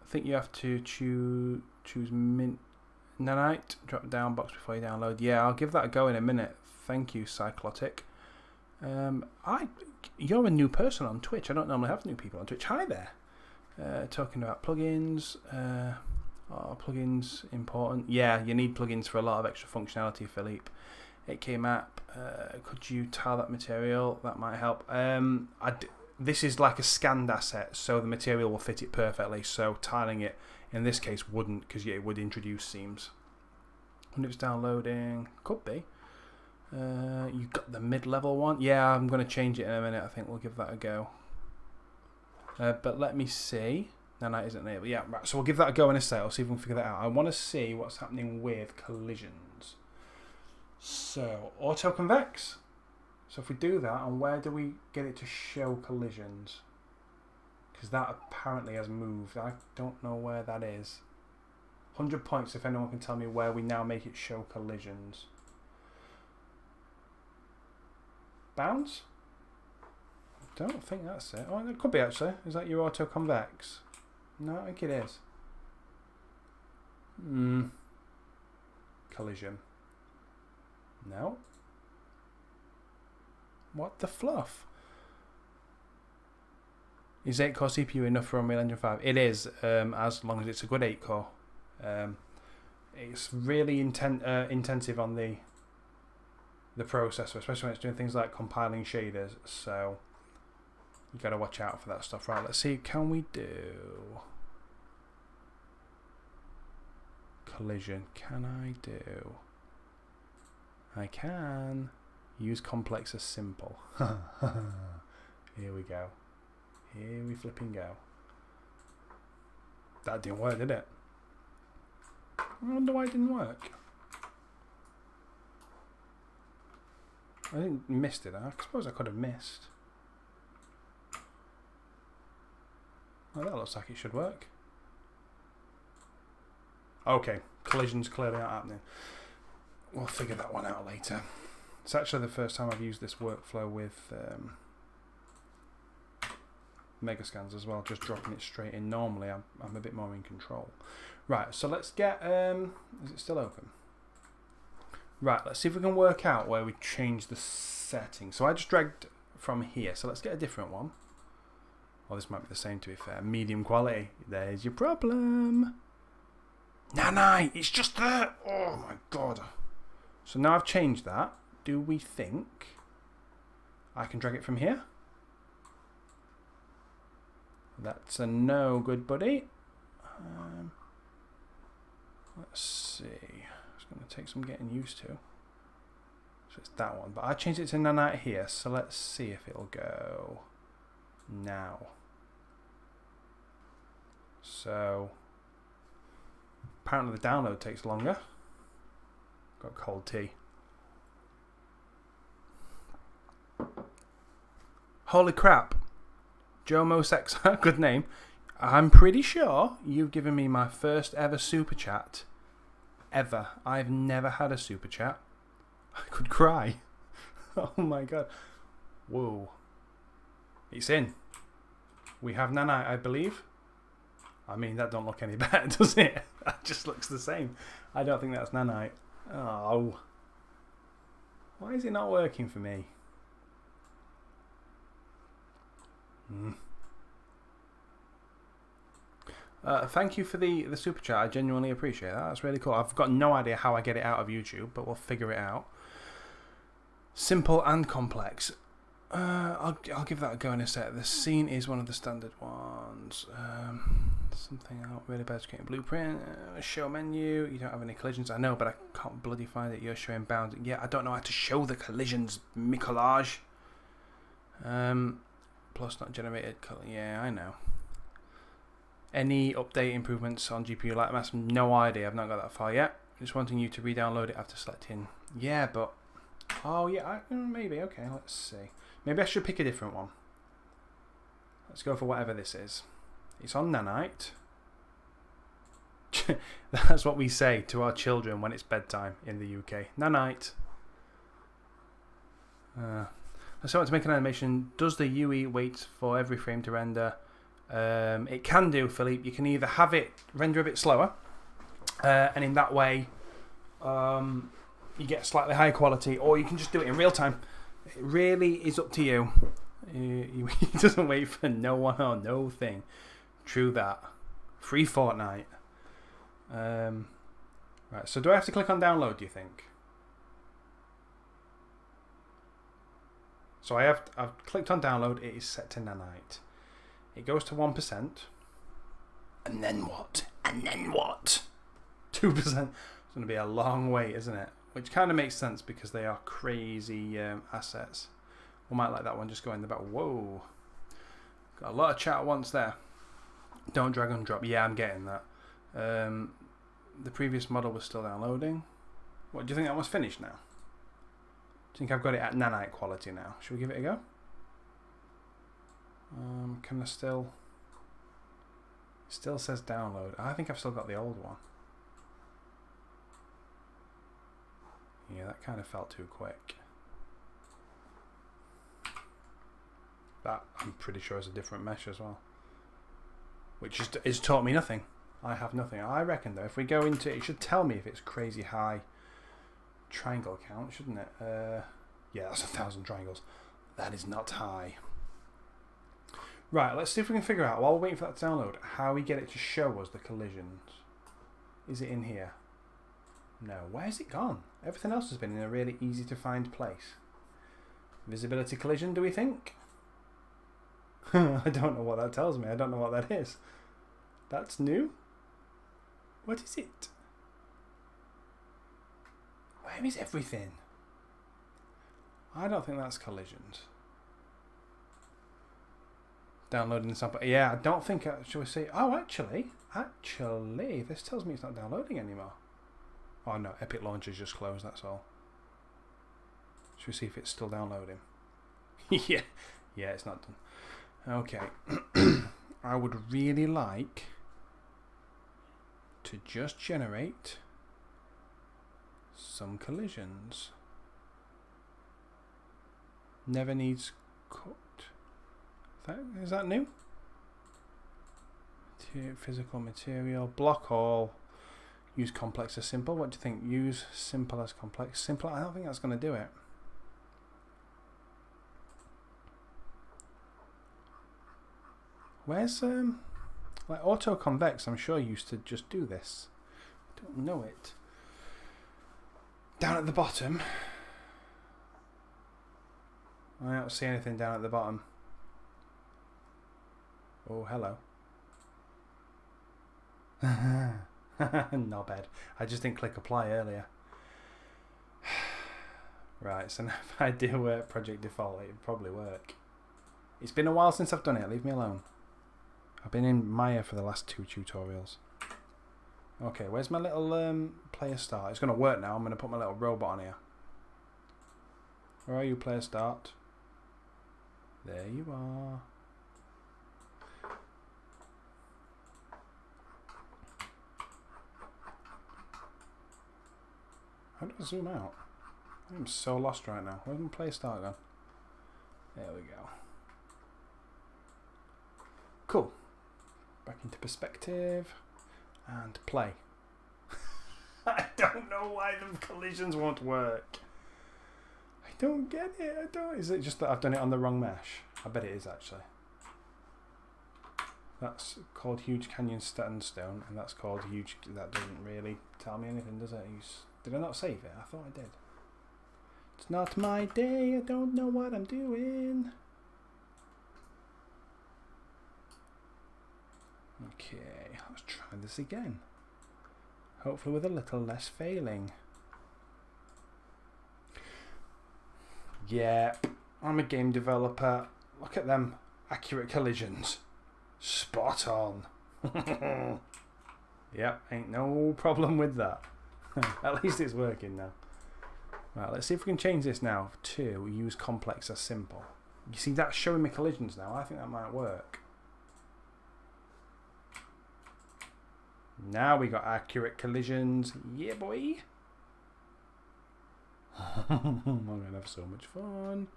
think you have to choose Nanite. Drop down box before you download. Yeah, I'll give that a go in a minute. Thank you, Cyclotic. You're a new person on Twitch. I don't normally have new people on Twitch. Hi there. Talking about plugins. Are plugins important? Yeah, you need plugins for a lot of extra functionality, Philippe. 8K map. Could you tile that material? That might help. This is like a scanned asset, so the material will fit it perfectly. So tiling it in this case wouldn't, because it would introduce seams. When it's downloading, could be. You got the mid-level one. Yeah, I'm going to change it in a minute. I think we'll give that a go. But let me see. Nanite isn't enabled. Yeah, right. So we'll give that a go in a sec. I'll see if we can figure that out. I want to see what's happening with collisions. So, auto-convex. So if we do that, and where do we get it to show collisions? Because that apparently has moved. I don't know where that is. 100 points if anyone can tell me where we now make it show collisions. Bounds? I don't think that's it. Oh, it could be actually. Is that your auto-convex? No, I think it is. Collision. No. What the fluff? Is 8-core CPU enough for Unreal Engine 5? It is, as long as it's a good 8-core. It's really intensive on the processor, especially when it's doing things like compiling shaders. So you got to watch out for that stuff. Right, let's see. Can we do collision? Can I do? I can. Use complex as simple. Here we go. Here we flipping go. That didn't work, did it? I wonder why it didn't work. I didn't miss it. I suppose I could have missed. Oh, that looks like it should work. Okay, collisions clearly aren't happening. We'll figure that one out later. It's actually the first time I've used this workflow with Megascans as well, just dropping it straight in. Normally I'm a bit more in control. Right, so let's get... is it still open? Right, let's see if we can work out where we change the setting. So I just dragged from here, so let's get a different one. Well, this might be the same to be fair. Medium quality. There's your problem. Nanite, it's just there. Oh my god. So now I've changed that. Do we think I can drag it from here? That's a no, good buddy. Let's see. It's going to take some getting used to. So it's that one. But I changed it to Nanite here. So let's see if it'll go now. So apparently the download takes longer. Got cold tea. Holy crap. Jomo Sexa, good name. I'm pretty sure you've given me my first ever super chat. Ever. I've never had a super chat. I could cry. Oh my god. Whoa. It's in. We have Nanite, I believe. I mean, that don't look any better, does it? That just looks the same. I don't think that's Nanite. Oh. Why is it not working for me? Thank you for the super chat. I genuinely appreciate that. That's really cool. I've got no idea how I get it out of YouTube, but we'll figure it out. Simple and complex. I'll give that a go in a sec. The scene is one of the standard ones. Something out really bad. Creating blueprint. Show menu. You don't have any collisions. I know, but I can't bloody find it. You're showing bounds. Yeah, I don't know how to show the collisions. Micolage. Plus not generated. Yeah, I know. Any update improvements on GPU light mask? No idea. I've not got that far yet. Just wanting you to re-download it after selecting. Yeah, but oh yeah, maybe. Okay, let's see. Maybe I should pick a different one. Let's go for whatever this is. It's on Nanite. That's what we say to our children when it's bedtime in the UK. Nanite. So to make an animation, does the UE wait for every frame to render? It can do, Philippe. You can either have it render a bit slower, and in that way you get slightly higher quality, or you can just do it in real time. It really is up to you. He doesn't wait for no one or no thing. True that. Free Fortnite. Right, so do I have to click on download, do you think? So I've clicked on download. It is set to Nanite. It goes to 1%. And then what? And then what? 2%. It's going to be a long wait, isn't it? Which kind of makes sense because they are crazy assets. We might let that one just go in the back. Whoa. Got a lot of chat at once there. Don't drag and drop. Yeah, I'm getting that. The previous model was still downloading. What, do you think that one's finished now? Do you think I've got it at Nanite quality now? Should we give it a go? Can I still... It still says download. I think I've still got the old one. Yeah, that kind of felt too quick. That, I'm pretty sure, is a different mesh as well. Which is taught me nothing. I have nothing. I reckon, though, if we go into it, it should tell me if it's crazy high triangle count, shouldn't it? Yeah, that's 1,000 triangles. That is not high. Right, let's see if we can figure out, while we're waiting for that to download, how we get it to show us the collisions. Is it in here? No. Where's it gone? Everything else has been in a really easy to find place. Visibility collision, do we think? I don't know what that tells me. I don't know what that is. That's new? What is it? Where is everything? I don't think that's collisions. Downloading the sample. Yeah, I don't think... Shall we see? Oh, actually, this tells me it's not downloading anymore. Oh no, Epic Launcher's just closed, that's all. Should we see if it's still downloading? Yeah, it's not done. Okay. I would really like to just generate some collisions. Never needs cooked. Is that new? Physical material. Block all. Use complex as simple. What do you think? Use simple as complex. Simple. I don't think that's going to do it. Where's like auto convex? I'm sure used to just do this. I don't know it. Down at the bottom. I don't see anything down at the bottom. Oh, hello. Knobhead. I just didn't click apply earlier. Right, so now if I do project default, it would probably work. It's been a while since I've done it. Leave me alone. I've been in Maya for the last 2 tutorials. Okay, where's my little player start? It's going to work now. I'm going to put my little robot on here. Where are you, player start? There you are. How do I zoom out? I'm so lost right now. Where's my player start gone? There we go. Cool. Back into perspective and play. I don't know why the collisions won't work. I don't get it. I don't. Is it just that I've done it on the wrong mesh? I bet it is actually. That's called Huge Canyon Sandstone, and that's called Huge. That doesn't really tell me anything, does it? Did I not save it? I thought I did. It's not my day, I don't know what I'm doing. Okay, let's try this again. Hopefully with a little less failing. Yeah, I'm a game developer. Look at them accurate collisions. Spot on. Yep, ain't no problem with that. At least it's working now. Right, let's see if we can change this now to use complex as simple. You see, that's showing me collisions now. I think that might work. Now we got accurate collisions. Yeah, boy. I'm going to have so much fun.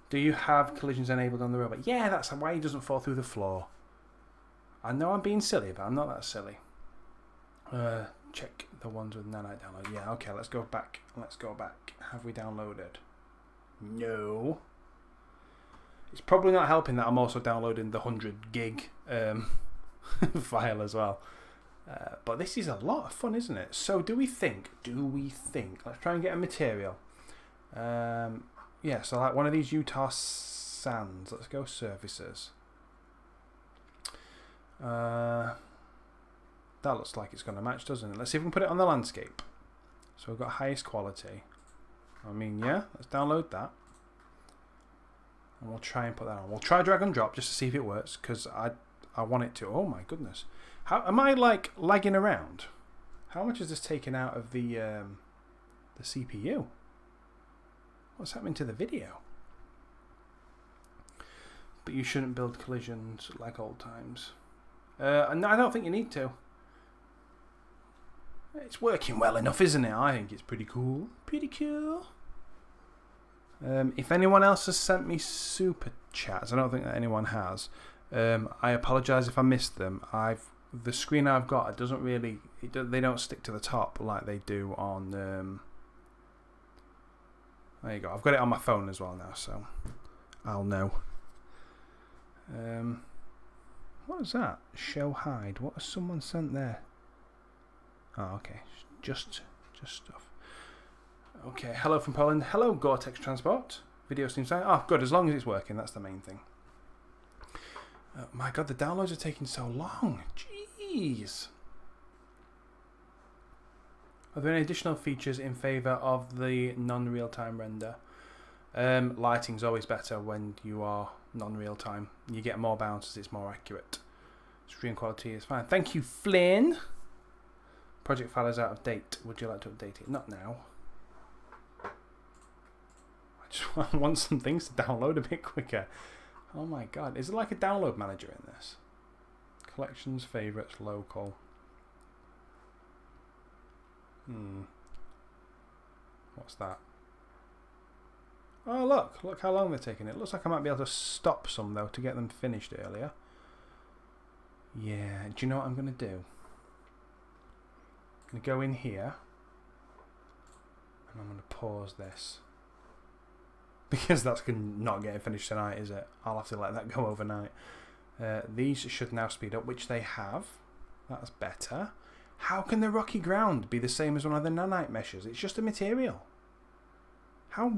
Do you have collisions enabled on the robot? Yeah, that's why he doesn't fall through the floor. I know I'm being silly, but I'm not that silly. Check the ones with Nanite download. Yeah, okay, let's go back. Let's go back. Have we downloaded? No. It's probably not helping that I'm also downloading the 100 gig file as well. But this is a lot of fun, isn't it? So do we think? Let's try and get a material. Yeah, so like one of these Utah sands. Let's go surfaces. That looks like it's going to match, doesn't it? Let's see if we can put it on the landscape. So we've got highest quality. I mean, yeah, let's download that. And we'll try and put that on. We'll try drag and drop just to see if it works, because I want it to. Oh my goodness. How am I like lagging around? How much is this taking out of the CPU? What's happening to the video? But you shouldn't build collisions like old times. No, I don't think you need to. It's working well enough, isn't it? I think it's pretty cool. Pretty cool. If anyone else has sent me super chats, I don't think that anyone has. I apologise if I missed them. The screen I've got, it doesn't really. They don't stick to the top like they do on. There you go. I've got it on my phone as well now, so I'll know. What is that? Show hide. What has someone sent there? Oh, okay. Just stuff. Okay. Hello from Poland. Hello, Gore-Tex Transport. Video seems fine. Oh, good. As long as it's working, that's the main thing. Oh, my God, the downloads are taking so long. Jeez. Are there any additional features in favour of the non-real-time render? Lighting's always better when you are non-real-time. You get more bounces, it's more accurate. Screen quality is fine. Thank you, Flynn. Project file is out of date. Would you like to update it? Not now. I just want some things to download a bit quicker. Oh my God. Is it like a download manager in this? Collections, favourites, local. What's that? Oh, look how long they're taking. It looks like I might be able to stop some, though, to get them finished earlier. Yeah, do you know what I'm going to do? I'm going to go in here, and I'm going to pause this. Because that's not getting finished tonight, is it? I'll have to let that go overnight. These should now speed up, which they have. That's better. How can the rocky ground be the same as one of the nanite meshes? It's just a material.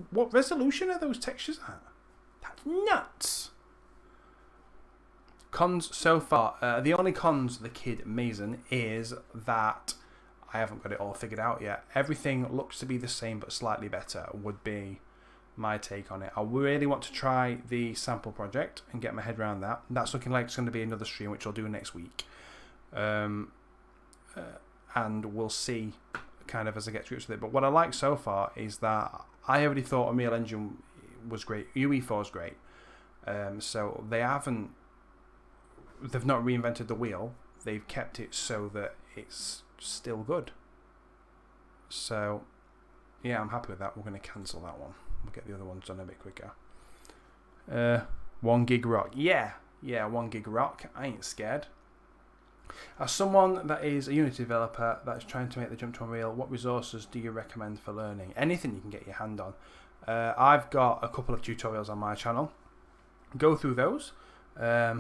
What resolution are those textures at? That's nuts. Cons so far. The only cons of the Kid Mason is that I haven't got it all figured out yet. Everything looks to be the same but slightly better would be my take on it. I really want to try the sample project and get my head around that. That's looking like it's going to be another stream, which I'll do next week. And we'll see kind of as I get to grips with it. But what I like so far is that I already thought Unreal Engine was great. UE4 is great. So they've not reinvented the wheel. They've kept it so that it's still good. So yeah, I'm happy with that. We're going to cancel that one. We'll get the other ones done a bit quicker. 1 gig rock. Yeah, 1 gig rock. I ain't scared. As someone that is a Unity developer that's trying to make the jump to Unreal, what resources do you recommend for learning? Anything you can get your hand on. I've got a couple of tutorials on my channel. Go through those. They're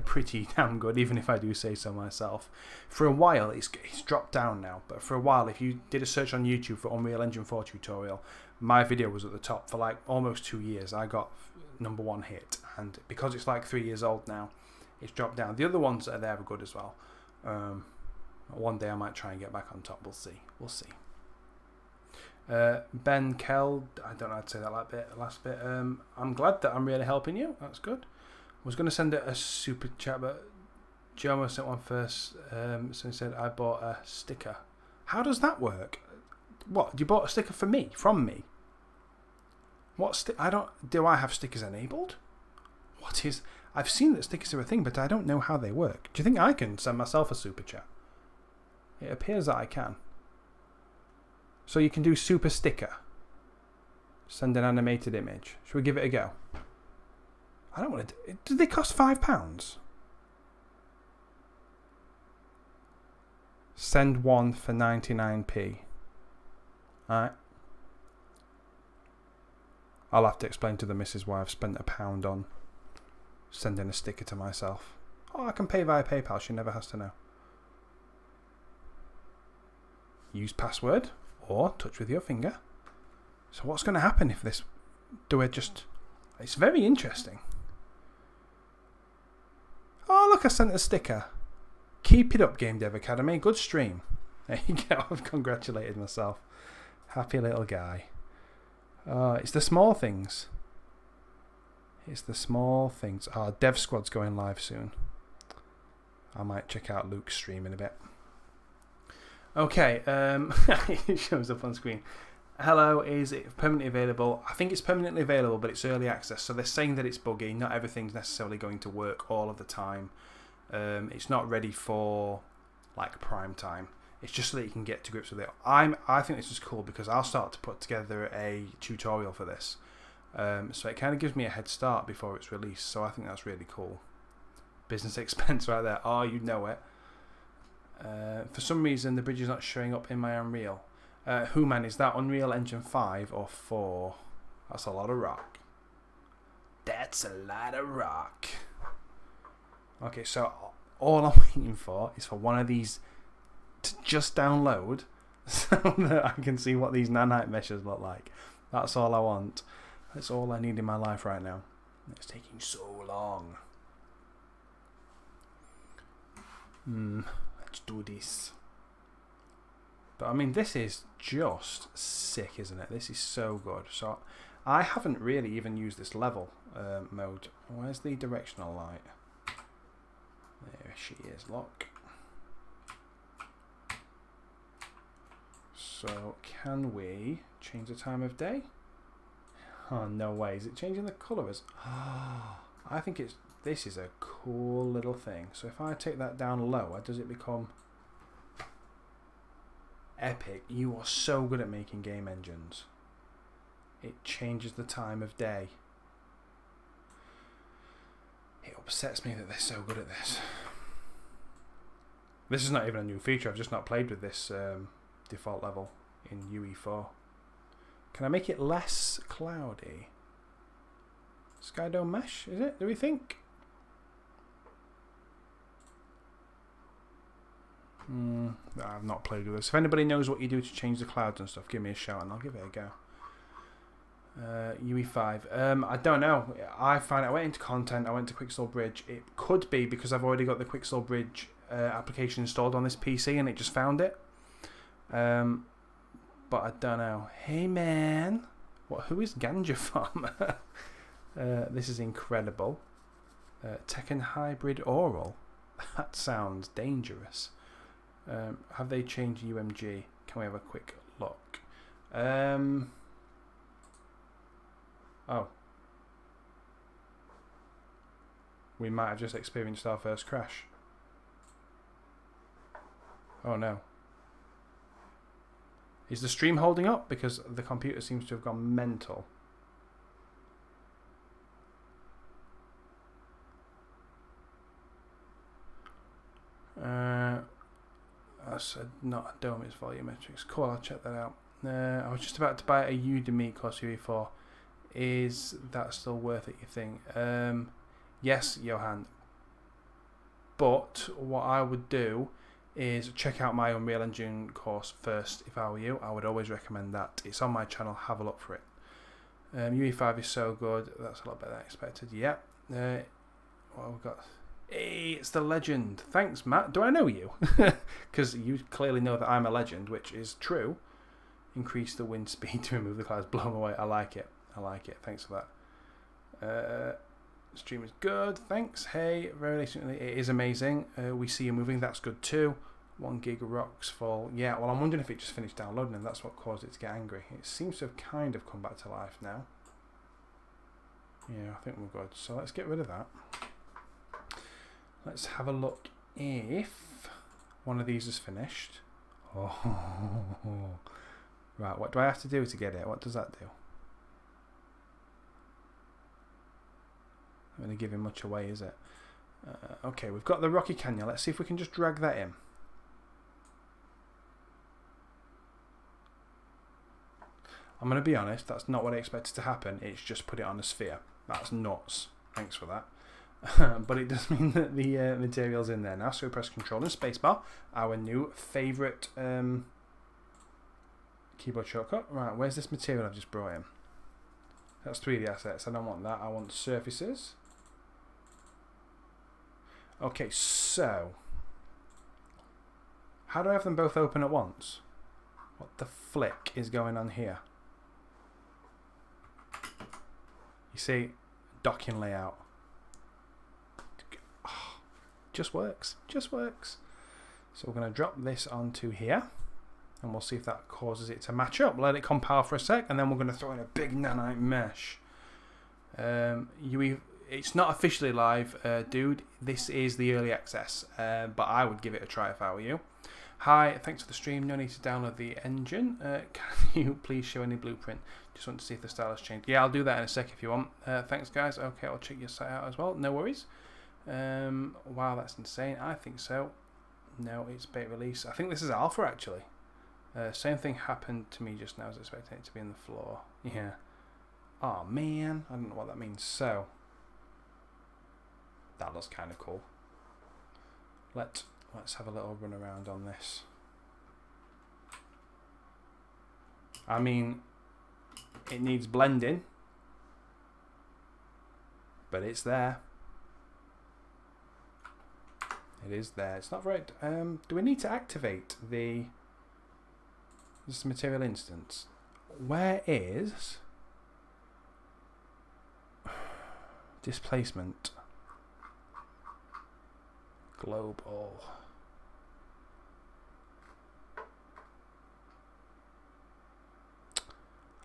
pretty damn good, even if I do say so myself. For a while, it's dropped down now, but for a while, if you did a search on YouTube for Unreal Engine 4 tutorial, my video was at the top for like almost 2 years. I got #1 hit, and because it's like 3 years old now, it's dropped down. The other ones that are there are good as well. One day I might try and get back on top. We'll see. Ben Kell, I don't know how to say that last bit. I'm glad that I'm really helping you. That's good. I was going to send it a super chat, but Jomo sent one first. So he said, I bought a sticker. How does that work? What? You bought a sticker for me? From me? What do I have stickers enabled? I've seen that stickers are a thing, but I don't know how they work. Do you think I can send myself a super chat? It appears that I can. So you can do super sticker. Send an animated image. Should we give it a go? I don't want to. Do they cost £5? Send one for 99p. Alright. I'll have to explain to the missus why I've spent £1 on sending a sticker to myself. Oh, I can pay via PayPal. She never has to know. Use password or touch with your finger. So what's going to happen if this... It's very interesting. Oh, look, I sent a sticker. Keep it up, Game Dev Academy. Good stream. There you go. I've congratulated myself. Happy little guy. It's the small things. Dev Squad's going live soon. I might check out Luke's stream in a bit. Okay, it shows up on screen. Hello, is it permanently available? I think it's permanently available, but it's early access. So they're saying that it's buggy. Not everything's necessarily going to work all of the time. It's not ready for like prime time. It's just so that you can get to grips with it. I think this is cool because I'll start to put together a tutorial for this. So it kind of gives me a head start before it's released. So I think that's really cool. Business expense right there. Oh, you know it. For some reason, the bridge is not showing up in my Unreal. Man, is that Unreal Engine 5 or 4? That's a lot of rock. That's a lot of rock. Okay, so all I'm waiting for is for one of these to just download so that I can see what these nanite meshes look like. That's all I want. That's all I need in my life right now. It's taking so long. Let's do this. But I mean, this is just sick, isn't it? This is so good. So I haven't really even used this level mode. Where's the directional light? There she is. Look. So can we change the time of day? Oh, no way. Is it changing the colours? I think this is a cool little thing. So if I take that down lower, does it become epic? You are so good at making game engines. It changes the time of day. It upsets me that they're so good at this. This is not even a new feature. I've just not played with this default level in UE4. Can I make it less cloudy? Skydome mesh, is it? Do we think? I've not played with this. If anybody knows what you do to change the clouds and stuff, give me a shout and I'll give it a go. UE5. I don't know. I went into content. I went to Quickstall Bridge. It could be because I've already got the Quickstall Bridge application installed on this PC and it just found it. But I don't know. Hey man, who is Ganja Farmer? This is incredible. Tekken Hybrid Oral. That sounds dangerous. Have they changed UMG? Can we have a quick look? Oh. We might have just experienced our first crash. Oh no. Is the stream holding up? Because the computer seems to have gone mental. I said not a dome, it's volumetrics. Cool, I'll check that out. I was just about to buy a Udemy course UE4. Is that still worth it, you think? Yes, Johan. But what I would do is check out my Unreal Engine course first. If I were you, I would always recommend that. It's on my channel. Have a look for it. UE5 is so good. That's a lot better than I expected. Yep. What have we got? Hey, it's the legend. Thanks, Matt. Do I know you? Because you clearly know that I'm a legend, which is true. Increase the wind speed to remove the clouds. Blow them away. I like it. I like it. Thanks for that. Stream is good. Thanks. Hey, very recently. It is amazing. We see you moving. That's good too. 1 gig rocks fall. Yeah, well, I'm wondering if it just finished downloading and that's what caused it to get angry. It seems to have kind of come back to life now. Yeah, I think we're good. So let's get rid of that. Let's have a look if one of these is finished. Oh, right. What do I have to do to get it? What does that do? Not going to give him much away, is it? Okay, we've got the Rocky Canyon. Let's see if we can just drag that in. I'm going to be honest, that's not what I expected to happen. It's just put it on a sphere. That's nuts. Thanks for that. But it does mean that the material's in there now. So we press Control and Spacebar, our new favourite keyboard shortcut. Right, where's this material I've just brought in? That's 3D assets. I don't want that. I want surfaces. Okay, so how do I have them both open at once? What the flick is going on here? You see, docking layout. Oh, just works. Just works. So we're going to drop this onto here. And we'll see if that causes it to match up. Let it compile for a sec. And then we're going to throw in a big nanite mesh. It's not officially live, dude. This is the early access. But I would give it a try if I were you. Hi, thanks for the stream. No need to download the engine. Can you please show any blueprint? Just want to see if the style has changed. Yeah, I'll do that in a sec if you want. Thanks, guys. Okay, I'll check your site out as well. No worries. Wow, that's insane. I think so. No, it's beta release. I think this is alpha, actually. Same thing happened to me just now. I was expecting it to be in the floor. Yeah. Oh, man. I don't know what that means. So, that looks kind of cool. Let's have a little run around on this. I mean, it needs blending, but it's there. It is there. It's not very... do we need to activate this material instance? Where is displacement? Global.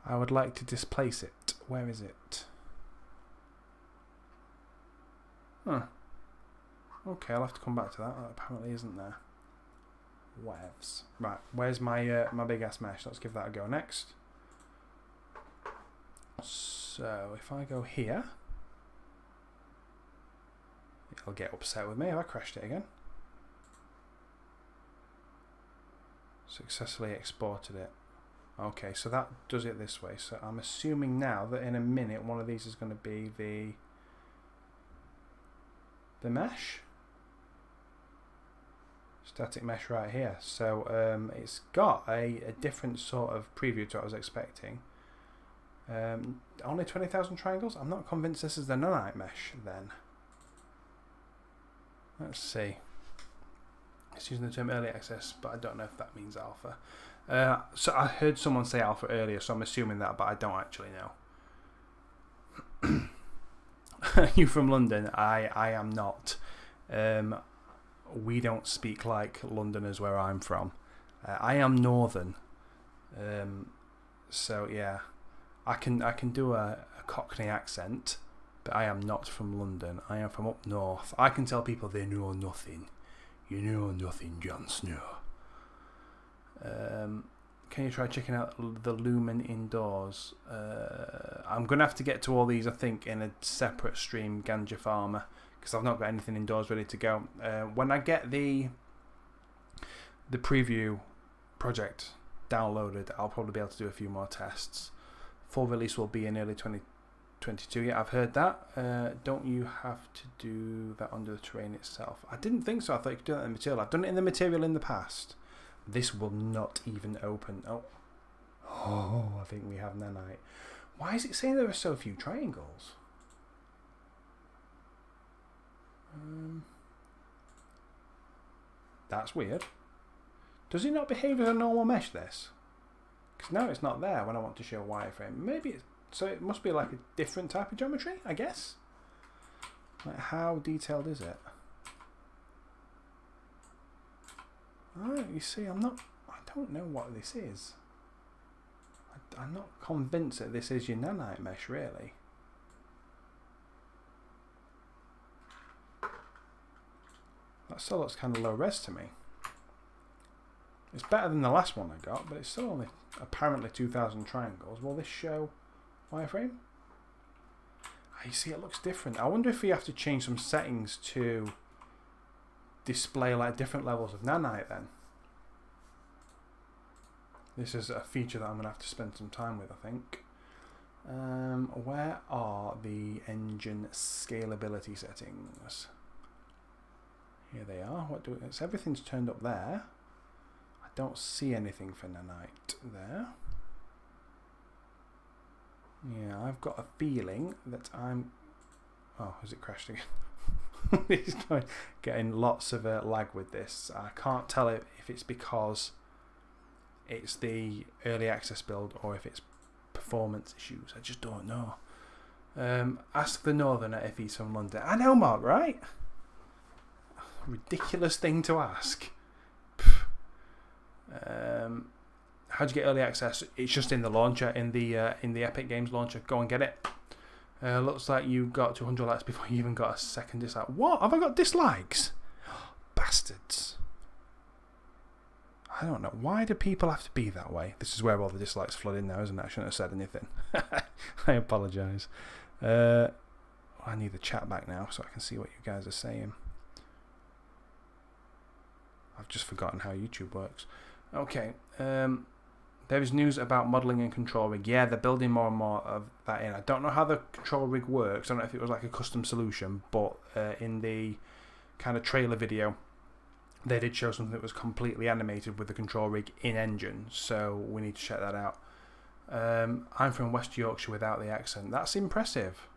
I would like to displace it. Where is it? Huh. Okay, I'll have to come back to that. That apparently isn't there. Whatevs. Right, where's my my big ass mesh? Let's give that a go next. So if I go here, it'll get upset with me. Have I crashed it again? Successfully exported it. Okay, so that does it this way. So I'm assuming now that in a minute one of these is going to be the mesh. Static mesh right here. So it's got a different sort of preview to what I was expecting. Only 20,000 triangles? I'm not convinced this is the Nanite mesh then. Let's see. It's using the term early access, but I don't know if that means alpha. So I heard someone say alpha earlier, so I'm assuming that, but I don't actually know. You from London? I am not. We don't speak like Londoners where I'm from. I am northern. So yeah, I can do a Cockney accent, but I am not from London. I am from up north. I can tell people they know nothing. You know nothing, Jon Snow. Can you try checking out the Lumen indoors? I'm going to have to get to all these, I think, in a separate stream, Ganja Farmer, because I've not got anything indoors ready to go. When I get the preview project downloaded, I'll probably be able to do a few more tests. Full release will be in early 2020 22. Yeah, I've heard that. Don't you have to do that under the terrain itself? I didn't think so. I thought you could do that in the material. I've done it in the material in the past. This will not even open. Oh, I think we have Nanite. Why is it saying there are so few triangles? That's weird. Does it not behave as a normal mesh, this? Because now it's not there when I want to show wireframe. Maybe it's... So it must be like a different type of geometry, I guess? Like, how detailed is it? Alright, you see, I don't know what this is. I'm not convinced that this is your Nanite mesh, really. That still looks kind of low res to me. It's better than the last one I got, but it's still only apparently 2,000 triangles. Will this show wireframe? You see, it looks different. I wonder if we have to change some settings to display like different levels of Nanite then. This is a feature that I'm going to have to spend some time with, I think. Where are the engine scalability settings? Here they are. Everything's turned up there. I don't see anything for Nanite there. Yeah, I've got a feeling that I'm... Oh, has it crashed again? It's getting lots of lag with this. I can't tell if it's because it's the early access build or if it's performance issues. I just don't know. Ask the Northerner if he's from London. I know, Mark, right? Ridiculous thing to ask. How'd you get early access? It's just in the launcher, in the Epic Games launcher. Go and get it. Looks like you got 200 likes before you even got a second dislike. What? Have I got dislikes? Bastards. I don't know. Why do people have to be that way? This is where all the dislikes flood in now, isn't it? I shouldn't have said anything. I apologise. I need the chat back now so I can see what you guys are saying. I've just forgotten how YouTube works. Okay. There is news about modelling and control rig. Yeah, they're building more and more of that in. I don't know how the control rig works. I don't know if it was like a custom solution, but in the kind of trailer video, they did show something that was completely animated with the control rig in engine. So we need to check that out. I'm from West Yorkshire without the accent. That's impressive.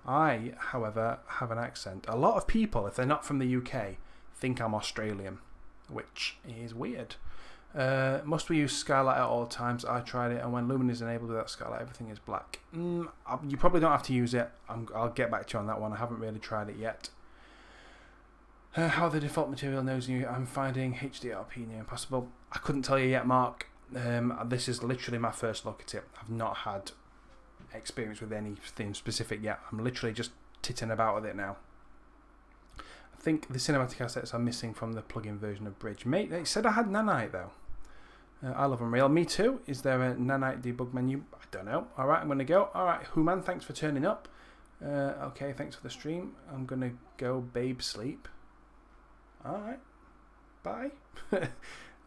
I, however, have an accent. A lot of people, if they're not from the UK, think I'm Australian, which is weird. Must we use skylight at all times? I tried it, and when Lumen is enabled with that skylight, everything is black. You probably don't have to use it. I'll get back to you on that one. I haven't really tried it yet. How the default material knows you. I'm finding HDRP near impossible. I couldn't tell you yet, Mark. This is literally my first look at it. I've not had experience with anything specific yet. I'm literally just titting about with it now. I think the cinematic assets are missing from the plugin version of Bridge. Mate, they said I had Nanite though. I love Unreal. Me too. Is there a Nanite debug menu? I don't know. Alright, I'm going to go. Alright, Human, thanks for turning up. Okay, thanks for the stream. I'm going to go babe sleep. Alright. Bye.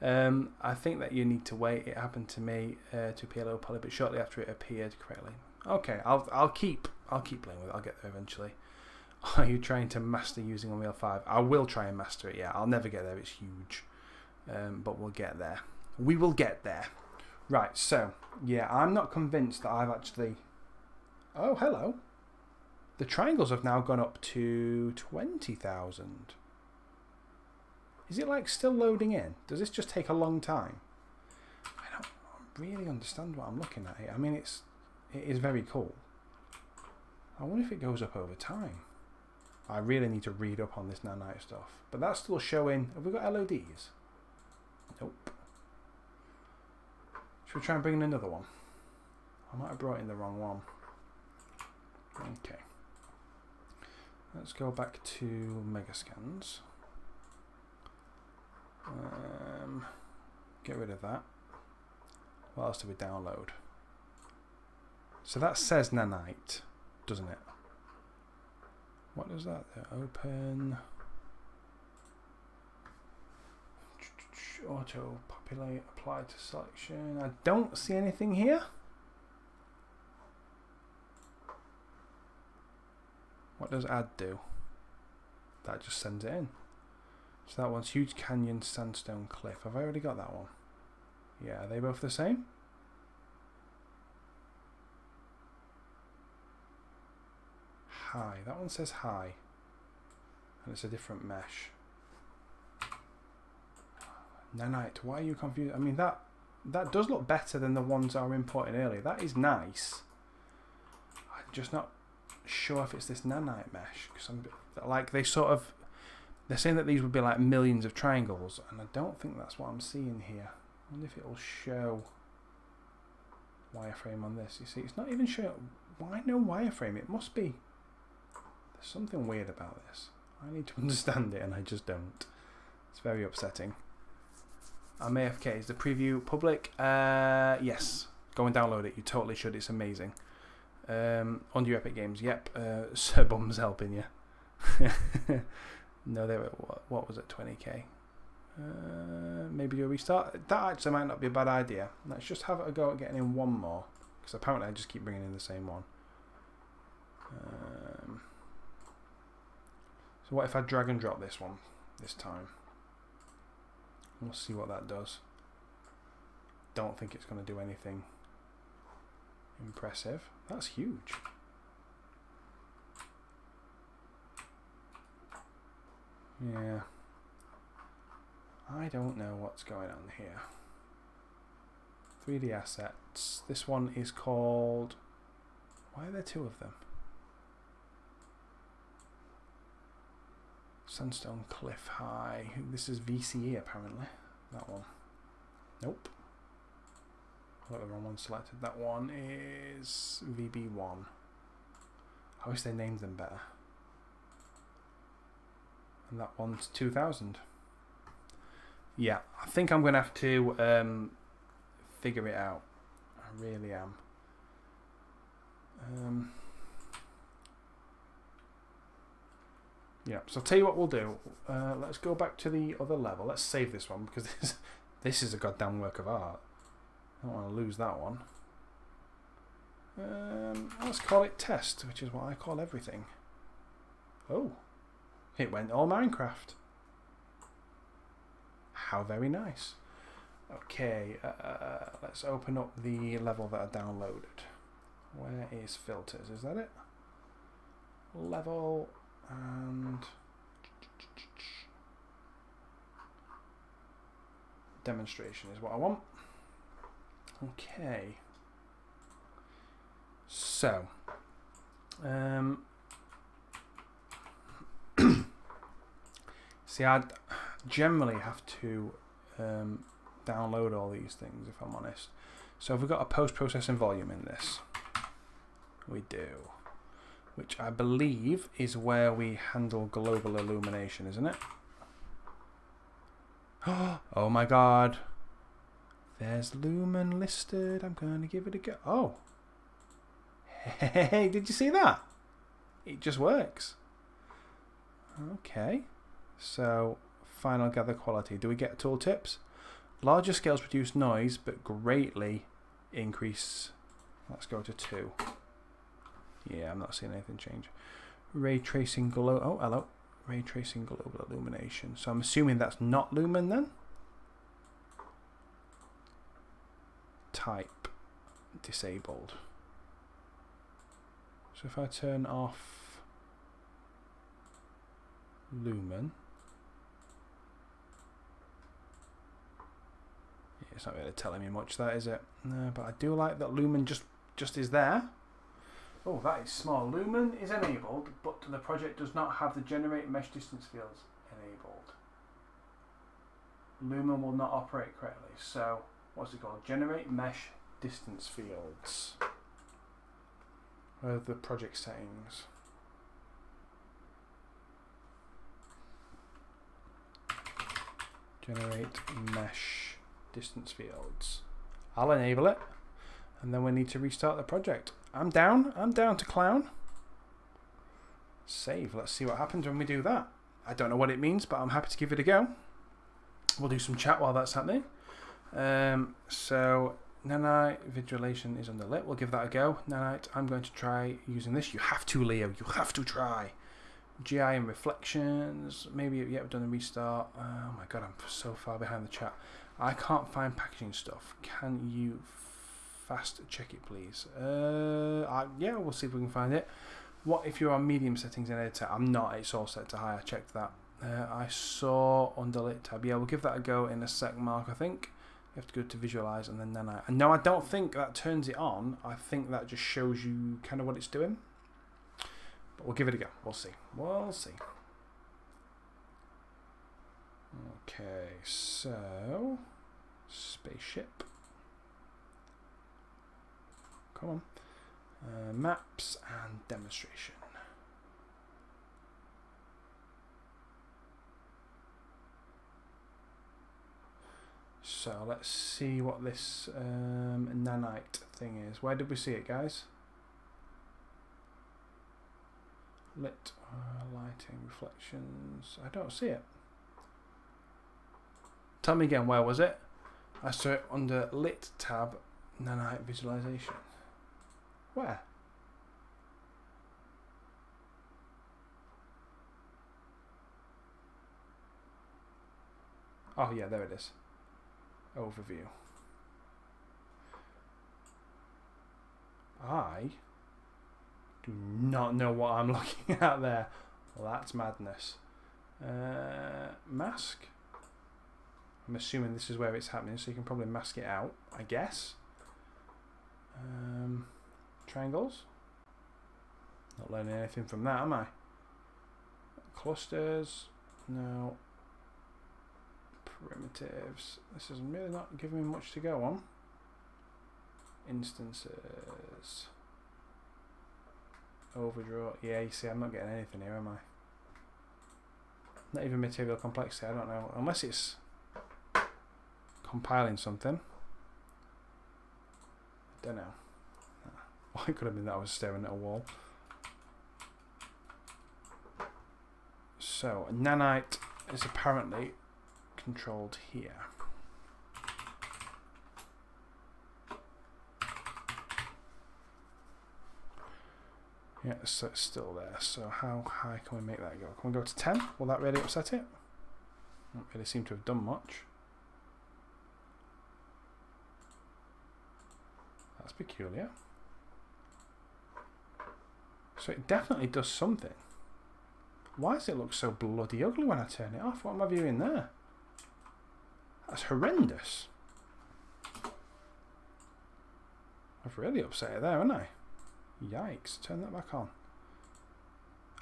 I think that you need to wait. It happened to me to PLO Poly, but shortly after it appeared correctly. Okay, I'll keep playing with it. I'll get there eventually. Are you trying to master using Unreal 5? I will try and master it, yeah. I'll never get there, it's huge. But we'll get there. We will get there. Right, so, yeah, I'm not convinced that I've actually... Oh, hello. The triangles have now gone up to 20,000. Is it, like, still loading in? Does this just take a long time? I don't really understand what I'm looking at here. I mean, it is very cool. I wonder if it goes up over time. I really need to read up on this Nanite stuff. But that's still showing... Have we got LODs? Nope. Should we try and bring in another one? I might have brought in the wrong one. Okay. Let's go back to Megascans. Get rid of that. What else do we download? So that says Nanite, doesn't it? What does that do? Open. Auto populate, apply to selection. I don't see anything here. What does add do? That just sends it in. So that one's Huge Canyon, Sandstone Cliff. Have I already got that one? Yeah, are they both the same? High. That one says high. And it's a different mesh. Nanite. Why are you confused? I mean, that does look better than the ones I were importing earlier. That is nice. I'm just not sure if it's this nanite mesh. Because I'm like, they're saying that these would be like millions of triangles. And I don't think that's what I'm seeing here. I wonder if it will show wireframe on this. You see, it's not even showing. Why no wireframe? It must be. There's something weird about this. I need to understand it and I just don't. It's very upsetting. I'm AFK. Is the preview public? Yes. Go and download it. You totally should. It's amazing. On your Epic Games. Yep. Sir Bum's helping you. No, they were, what was it? 20k. Maybe do a restart. That actually might not be a bad idea. Let's just have a go at getting in one more. Because apparently I just keep bringing in the same one. So what if I drag and drop this one this time? We'll see what that does. Don't think it's going to do anything impressive. That's huge. Yeah. I don't know what's going on here. 3D assets. This one is called... Why are there two of them? Sandstone Cliff High. This is VCE apparently. That one. Nope. I got the wrong one selected. That one is VB1. I wish they named them better. And that one's 2000. Yeah, I think I'm going to have to figure it out. I really am. Yeah, so I'll tell you what we'll do. Let's go back to the other level. Let's save this one because this is a goddamn work of art. I don't want to lose that one. Let's call it test, which is what I call everything. Oh, it went all Minecraft. How very nice. Okay, let's open up the level that I downloaded. Where is filters? Is that it? Level and demonstration is what I want. Okay. So, see, I generally have to download all these things if I'm honest. So have we got a post-processing volume in this? We do. Which I believe is where we handle global illumination, isn't it? Oh my god. There's Lumen listed. I'm going to give it a go. Oh. Hey, did you see that? It just works. Okay. So, final gather quality. Do we get tooltips? Larger scales produce noise, but greatly increase. Let's go to 2. Yeah, I'm not seeing anything change. Ray tracing glow. Oh, hello. Ray tracing global illumination. So I'm assuming that's not Lumen then. Type disabled. So if I turn off Lumen, yeah, it's not really telling me much, that is it? No, but I do like that Lumen just is there. Oh, that is small. Lumen is enabled, but the project does not have the generate mesh distance fields enabled. Lumen will not operate correctly. So, what's it called? Generate mesh distance fields. Where are the project settings? Generate mesh distance fields. I'll enable it, and then we need to restart the project. I'm down to clown. Save. Let's see what happens when we do that. I don't know what it means, but I'm happy to give it a go. We'll do some chat while that's happening. So Nanite visualization is under lit. We'll give that a go. Nanite, I'm going to try using this. You have to, Leo. You have to try. GI and reflections. Maybe we've done a restart. Oh my god, I'm so far behind the chat. I can't find packaging stuff. Can you fast check it, please? Yeah, we'll see if we can find it. What if you're on medium settings in editor? I'm not. It's all set to high. I checked that. I saw under lit tab. Yeah, we'll give that a go in a sec, Mark. I think you have to go to visualize and then Nanite. And no, I don't think that turns it on. I think that just shows you kind of what it's doing. But we'll give it a go. We'll see. We'll see. Okay, so spaceship. Come on. Maps and demonstration. So let's see what this nanite thing is. Where did we see it, guys? Lit, lighting, reflections. I don't see it. Tell me again, where was it? I saw it under lit tab, nanite visualization. Where? Oh yeah, there it is. Overview. I do not know what I'm looking at there. Well, that's madness. Mask. I'm assuming this is where it's happening, so you can probably mask it out, I guess. Triangles. Not learning anything from that, am I? Clusters. No. Primitives. This is really not giving me much to go on. Instances. Overdraw. Yeah, you see, I'm not getting anything here, am I? Not even material complexity. I don't know. Unless it's compiling something. I don't know. Well, it could have been that I was staring at a wall. So, nanite is apparently controlled here. Yeah, so it's still there. So how high can we make that go? Can we go to 10? Will that really upset it? Don't really seem to have done much. That's peculiar. So it definitely does something. Why does it look so bloody ugly when I turn it off? What am I viewing there? That's horrendous. I've really upset it there, haven't I? Yikes, turn that back on.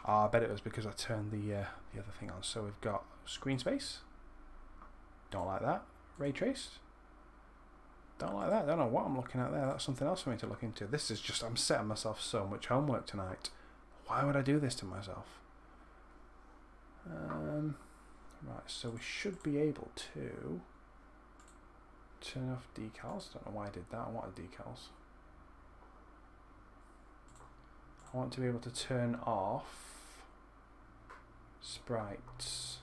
Ah, I bet it was because I turned the other thing on. So we've got screen space. Don't like that. Ray traced. Don't like that. Don't know what I'm looking at there. That's something else for me to look into. This is just, I'm setting myself so much homework tonight. Why would I do this to myself? Right, so we should be able to turn off decals. Don't know why I did that. I wanted decals. I want to be able to turn off sprites.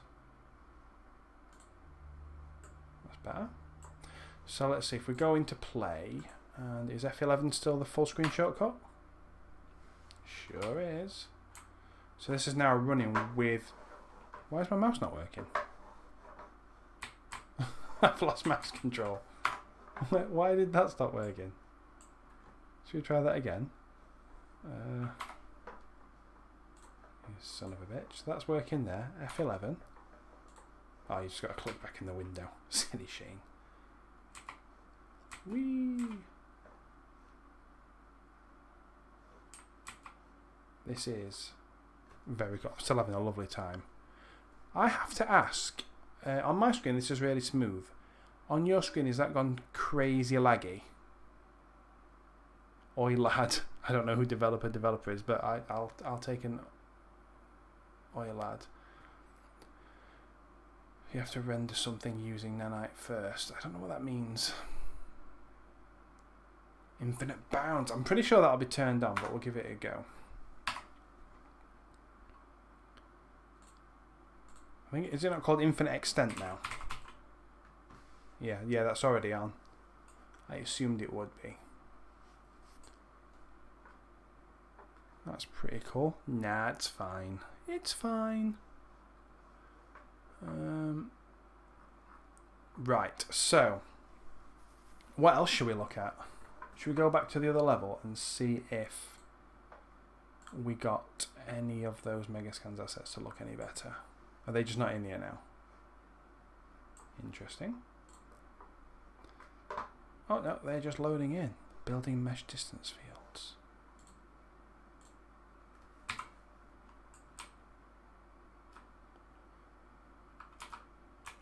That's better. So let's see if we go into play, and is F11 still the full screen shortcut? Sure is. So this is now running with. Why is my mouse not working? I've lost mouse control. Why did that stop working? Should we try that again? You son of a bitch. So that's working there. F11. Oh, you just got to click back in the window. Silly Shane. Whee! This is very good. I'm still having a lovely time. I have to ask, on my screen this is really smooth. On your screen, has that gone crazy laggy? Oi lad. I don't know who developer is, but I'll take an oi lad. You have to render something using Nanite first. I don't know what that means. Infinite bounds. I'm pretty sure that'll be turned on, but we'll give it a go. I think, is it not called infinite extent now? Yeah, that's already on. I assumed it would be. That's pretty cool. Nah, it's fine. It's fine. Right, so what else should we look at? Should we go back to the other level and see if we got any of those Megascans assets to look any better? Are they just not in here now? Interesting. Oh no, they're just loading in. Building mesh distance fields.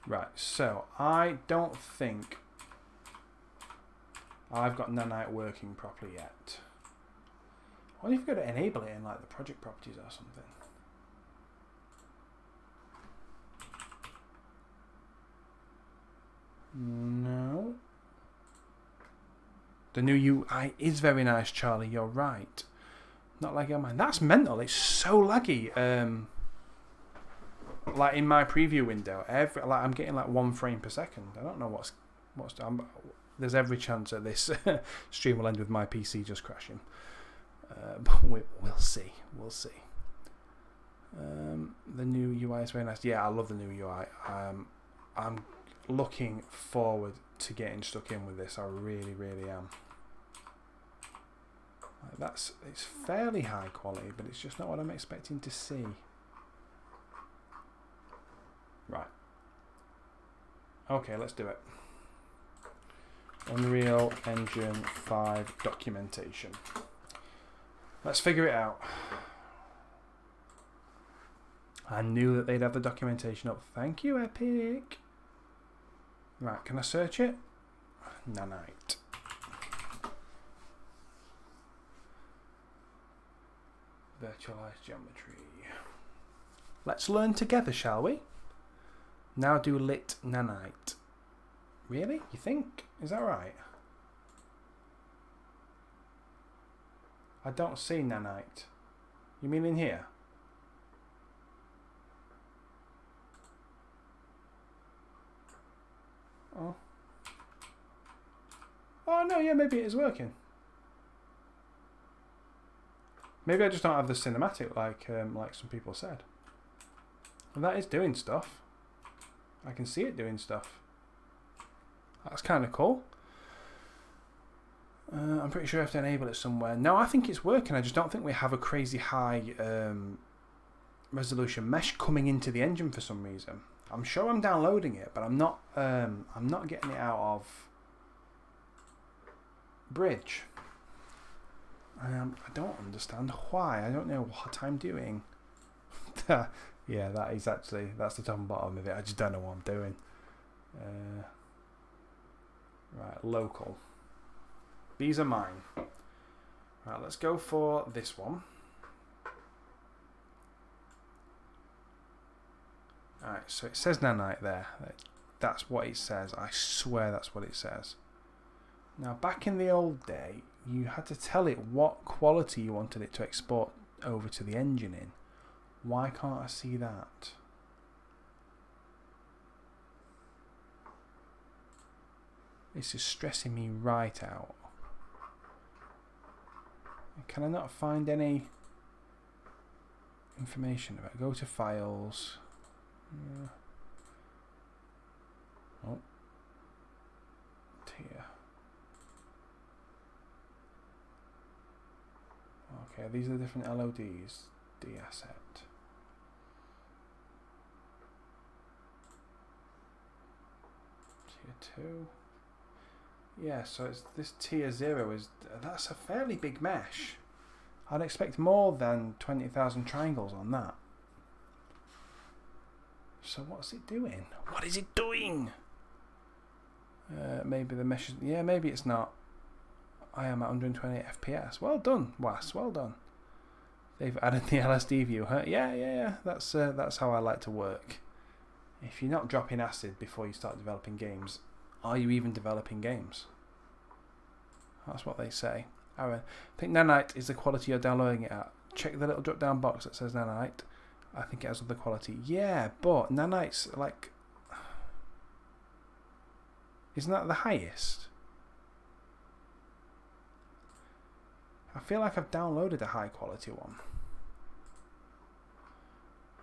Right, so I don't think I've got Nanite working properly yet. I wonder if you've got to enable it in like the project properties or something. No. The new UI is very nice, Charlie. You're right. Not like mine. That's mental. It's so laggy. Like in my preview window, I'm getting like 1 frame per second. I don't know what's. There's every chance that this stream will end with my PC just crashing. But we'll see. We'll see. The new UI is very nice. Yeah, I love the new UI. I'm looking forward to getting stuck in with this. I really, really am. It's fairly high quality, but it's just not what I'm expecting to see. Right. Okay, let's do it. Unreal Engine 5 documentation. Let's figure it out. I knew that they'd have the documentation up. Thank you, Epic. Right, can I search it? Nanite. Virtualized geometry. Let's learn together, shall we? Now do lit nanite. Really? You think? Is that right? I don't see nanite. You mean in here? Oh. Oh no, yeah, maybe it is working. Maybe I just don't have the cinematic like some people said. And that is doing stuff. I can see it doing stuff. That's kind of cool. I'm pretty sure I have to enable it somewhere. No, I think it's working. I just don't think we have a crazy high resolution mesh coming into the engine for some reason. I'm sure I'm downloading it, but I'm not getting it out of Bridge. I don't understand why. I don't know what I'm doing. Yeah, that's the top and bottom of it. I just don't know what I'm doing. Right, local. These are mine. Right, let's go for this one. Alright, so it says Nanite there. That's what it says. I swear that's what it says. Now, back in the old day, you had to tell it what quality you wanted it to export over to the engine in. Why can't I see that? This is stressing me right out. Can I not find any information about it? Go to files. Oh. Tier. Okay, these are the different LODs. D asset. Tier 2. Yeah, so it's this tier 0 that's a fairly big mesh. I'd expect more than 20,000 triangles on that. So what's it doing? What is it doing? Maybe the mesh is, yeah, maybe it's not. I am at 120 FPS. Well done, WAS. Well done. They've added the LSD view, huh? Yeah. That's how I like to work. If you're not dropping acid before you start developing games, are you even developing games? That's what they say. Aaron, I think Nanite is the quality you're downloading it at. Check the little drop down box that says Nanite. I think it has other quality. Yeah, but Nanite's like... Isn't that the highest? I feel like I've downloaded a high quality one.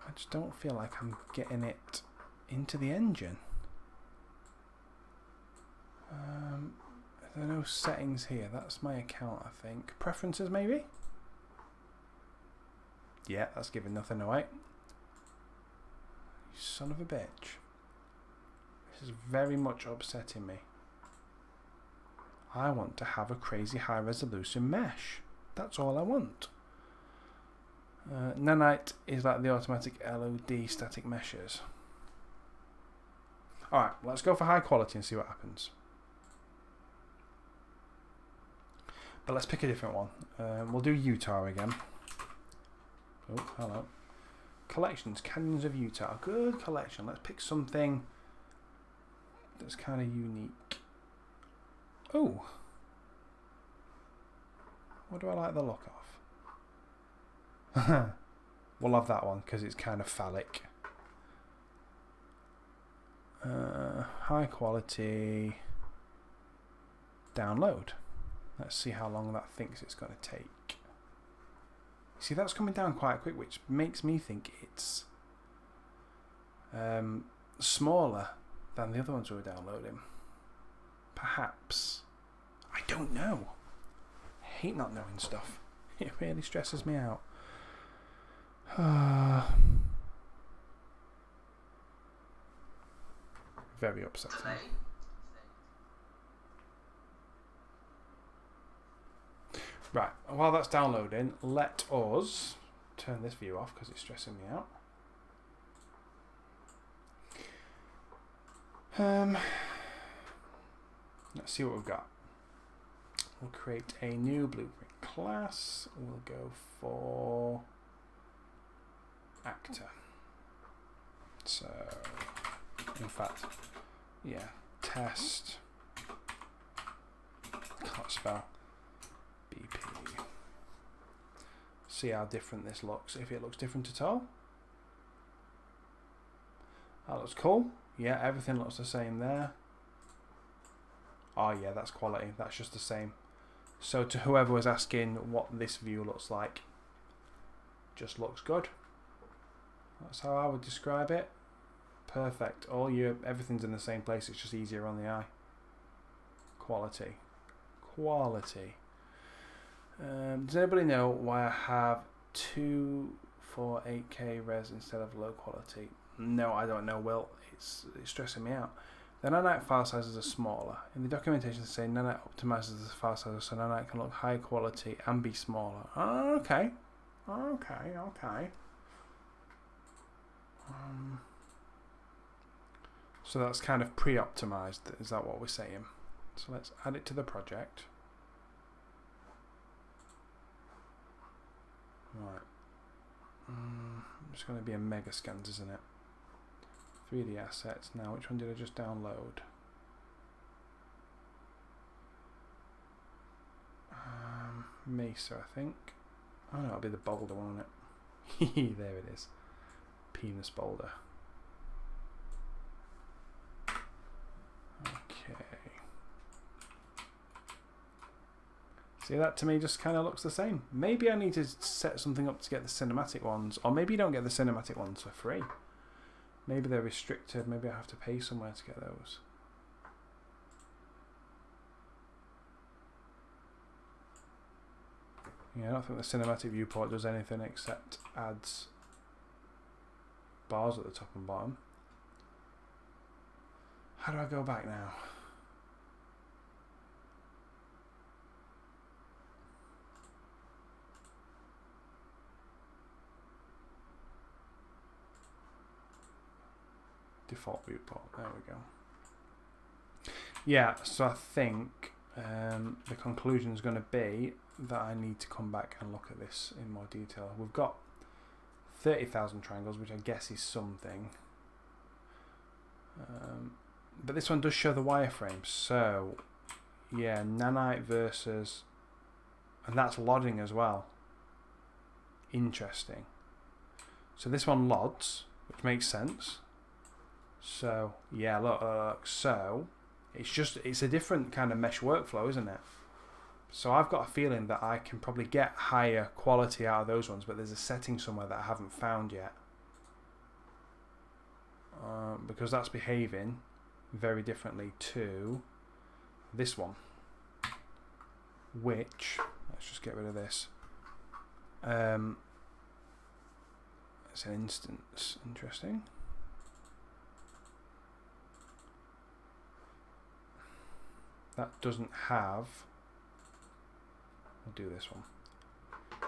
I just don't feel like I'm getting it into the engine. There are no settings here. That's my account, I think. Preferences, maybe? Yeah, that's giving nothing away. You son of a bitch. This is very much upsetting me. I want to have a crazy high resolution mesh. That's all I want. Nanite is like the automatic LOD static meshes. Alright, let's go for high quality and see what happens. But let's pick a different one. We'll do Utah again. Oh, hello. Collections, Canyons of Utah. Good collection. Let's pick something that's kind of unique. Oh. What do I like the look of? We'll have that one because it's kind of phallic. High quality. Download. Let's see how long that thinks it's going to take. See, that's coming down quite quick, which makes me think it's smaller than the other ones we were downloading. Perhaps. I don't know. I hate not knowing stuff. It really stresses me out. Very upsetting. Right, while that's downloading, let us turn this view off because it's stressing me out. Let's see what we've got. We'll create a new blueprint class. We'll go for actor. So, in fact, yeah, test. Can't spell. BP. See how different this looks. If it looks different at all. That looks cool. Yeah, everything looks the same there. Oh yeah, that's quality. That's just the same. So to whoever was asking what this view looks like, just looks good. That's how I would describe it. Perfect. Everything's in the same place. It's just easier on the eye. Quality. Quality. Does anybody know why I have 248K res instead of low quality? No, I don't know. Well, it's stressing me out. The Nanite file sizes are smaller. In the documentation, they say Nanite optimizes the file sizes so Nanite can look high quality and be smaller. Oh, okay. Okay. So that's kind of pre-optimized. Is that what we're saying? So let's add it to the project. Right. It's going to be a mega scans, isn't it? 3D assets. Now, which one did I just download? Mesa, I think. Oh no, it'll be the boulder, won't it? There it is. Penis boulder. Okay. See, that to me just kind of looks the same. Maybe I need to set something up to get the cinematic ones, or maybe you don't get the cinematic ones for free. Maybe they're restricted. Maybe I have to pay somewhere to get those. Yeah, I don't think the cinematic viewport does anything except adds bars at the top and bottom. How do I go back now? Default viewport. There we go. Yeah, so I think the conclusion is going to be that I need to come back and look at this in more detail. We've got 30,000 triangles, which I guess is something. But this one does show the wireframe. So, yeah, Nanite versus... And that's lodding as well. Interesting. So this one lods, which makes sense. So, yeah, look. So, it's a different kind of mesh workflow, isn't it? So I've got a feeling that I can probably get higher quality out of those ones, but there's a setting somewhere that I haven't found yet. Because that's behaving very differently to this one. Which, let's just get rid of this. It's an instance. Interesting. That doesn't have... I'll do this one.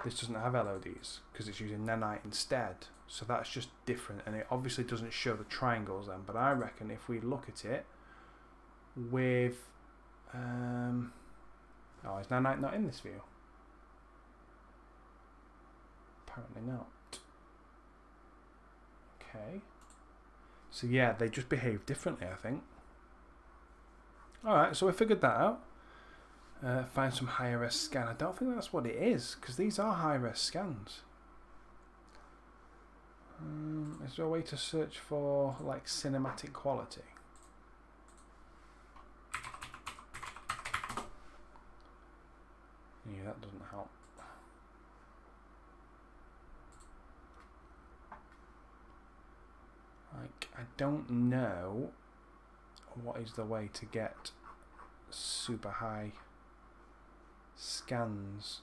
This doesn't have LODs because it's using Nanite instead. So that's just different, and it obviously doesn't show the triangles then. But I reckon if we look at it with... oh, is Nanite not in this view? Apparently not. Okay. So yeah, they just behave differently, I think. Alright, so we figured that out. Find some high-res scan. I don't think that's what it is, because these are high-res scans. Is there a way to search for, like, cinematic quality? Yeah, that doesn't help. Like, I don't know what is the way to get super high scans.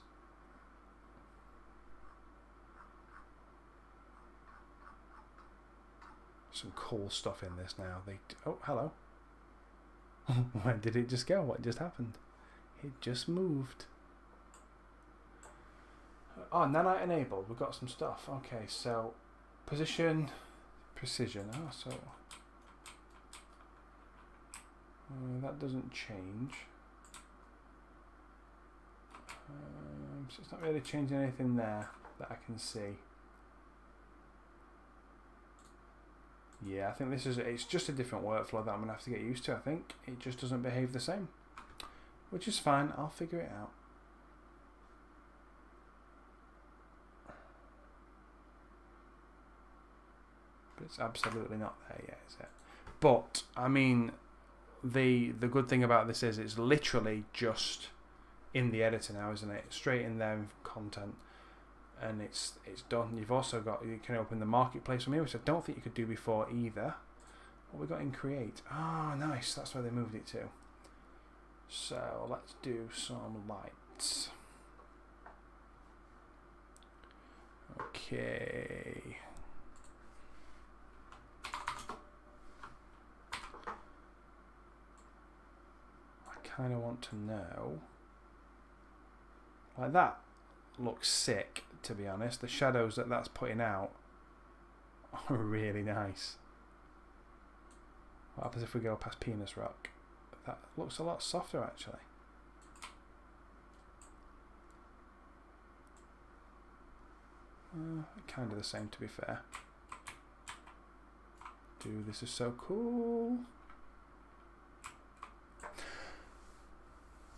Some cool stuff in this now. Oh, hello. Where did it just go? What just happened? It just moved. Oh, Nanite enabled. We've got some stuff. Okay, so position, precision. Oh, so that doesn't change. So it's not really changing anything there that I can see. Yeah, I think it's just a different workflow that I'm going to have to get used to, I think. It just doesn't behave the same. Which is fine, I'll figure it out. But it's absolutely not there yet, is it? But, I mean, the good thing about this is it's literally just in the editor now, isn't it? Straight in there in content. And it's done. You've also got, you can open the marketplace from here, which I don't think you could do before either. What we got in create? Ah, nice. That's where they moved it to. So let's do some lights. Okay. I kind of want to know. Like that looks sick, to be honest. The shadows that's putting out are really nice. What happens if we go past Penis Rock? That looks a lot softer, actually. Kind of the same, to be fair. Dude, this is so cool.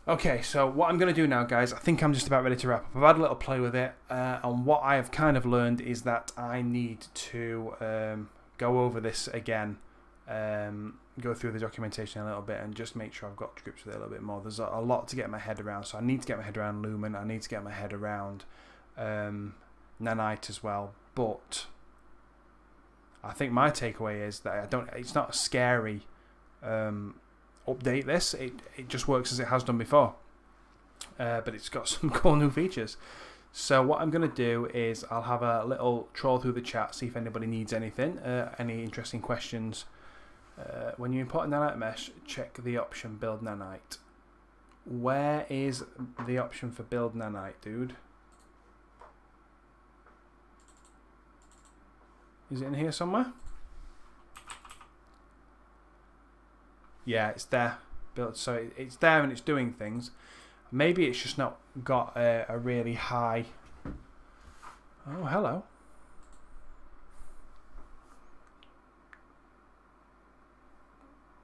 Okay, so what I'm going to do now, guys, I think I'm just about ready to wrap up. I've had a little play with it, and what I have kind of learned is that I need to go over this again, go through the documentation a little bit, and just make sure I've got grips with it a little bit more. There's a lot to get my head around, so I need to get my head around Lumen. I need to get my head around Nanite as well, but I think my takeaway is that it's not a scary update this. It just works as it has done before, but it's got some cool new features. So what I'm going to do is I'll have a little troll through the chat, see if anybody needs anything, any interesting questions. When you import a Nanite mesh, check the option build Nanite. Where is the option for build Nanite, dude? Is it in here somewhere? Yeah, it's there. So it's there and it's doing things. Maybe it's just not got a really high... Oh, hello.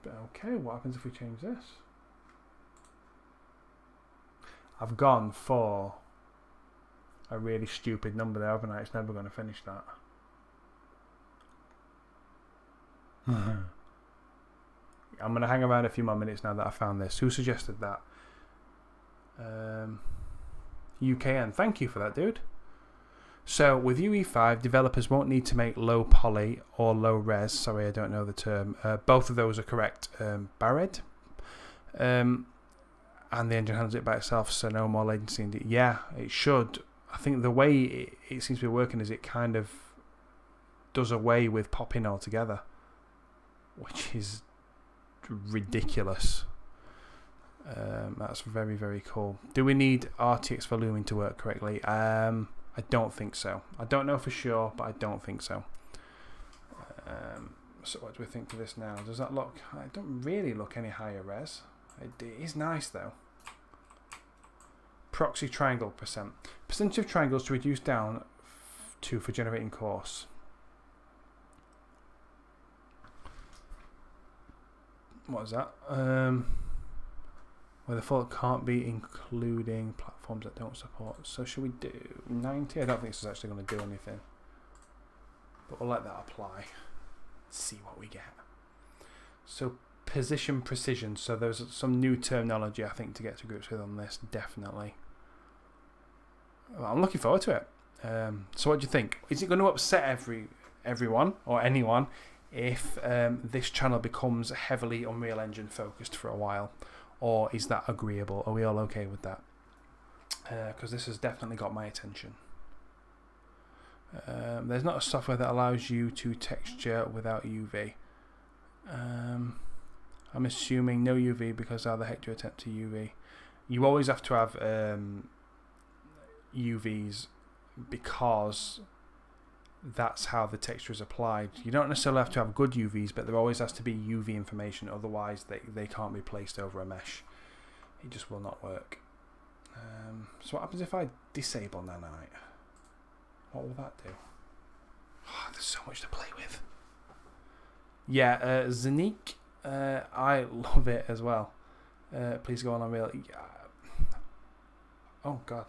But okay, what happens if we change this? I've gone for a really stupid number there, haven't I? It's never going to finish that. I'm going to hang around a few more minutes now that I found this. Who suggested that? UKN. Thank you for that, dude. So with UE5, developers won't need to make low poly or low res. Sorry, I don't know the term. Both of those are correct. Barred. And the engine handles it by itself, so no more latency. Indeed. Yeah, it should. I think the way it seems to be working is it kind of does away with popping altogether, which is ridiculous. That's very, very cool. Do we need RTX for Lumen to work correctly? I don't think so. I don't know for sure, but I don't think so. So what do we think of this now? Does that look... I don't really look any higher res. It is nice though. Proxy triangle percent. Percentage of triangles to reduce down to for generating course. What is that? Where the fault can't be including platforms that don't support. So should we do 90? I don't think this is actually going to do anything. But we'll let that apply. See what we get. So position precision. So there's some new terminology I think to get to grips with on this. Definitely. Well, I'm looking forward to it. So what do you think? Is it going to upset everyone or anyone if this channel becomes heavily Unreal Engine focused for a while? Or is that agreeable? Are we all okay with that? Because this has definitely got my attention. There's not a software that allows you to texture without UV. I'm assuming no UV because how the heck do you attempt to UV? You always have to have UVs because that's how the texture is applied. You don't necessarily have to have good UVs, but there always has to be UV information, otherwise they can't be placed over a mesh. It just will not work. So what happens if I disable Nanite? What will that do? Oh, there's so much to play with. Yeah, Zanik, I love it as well. Please go on Unreal. Oh god,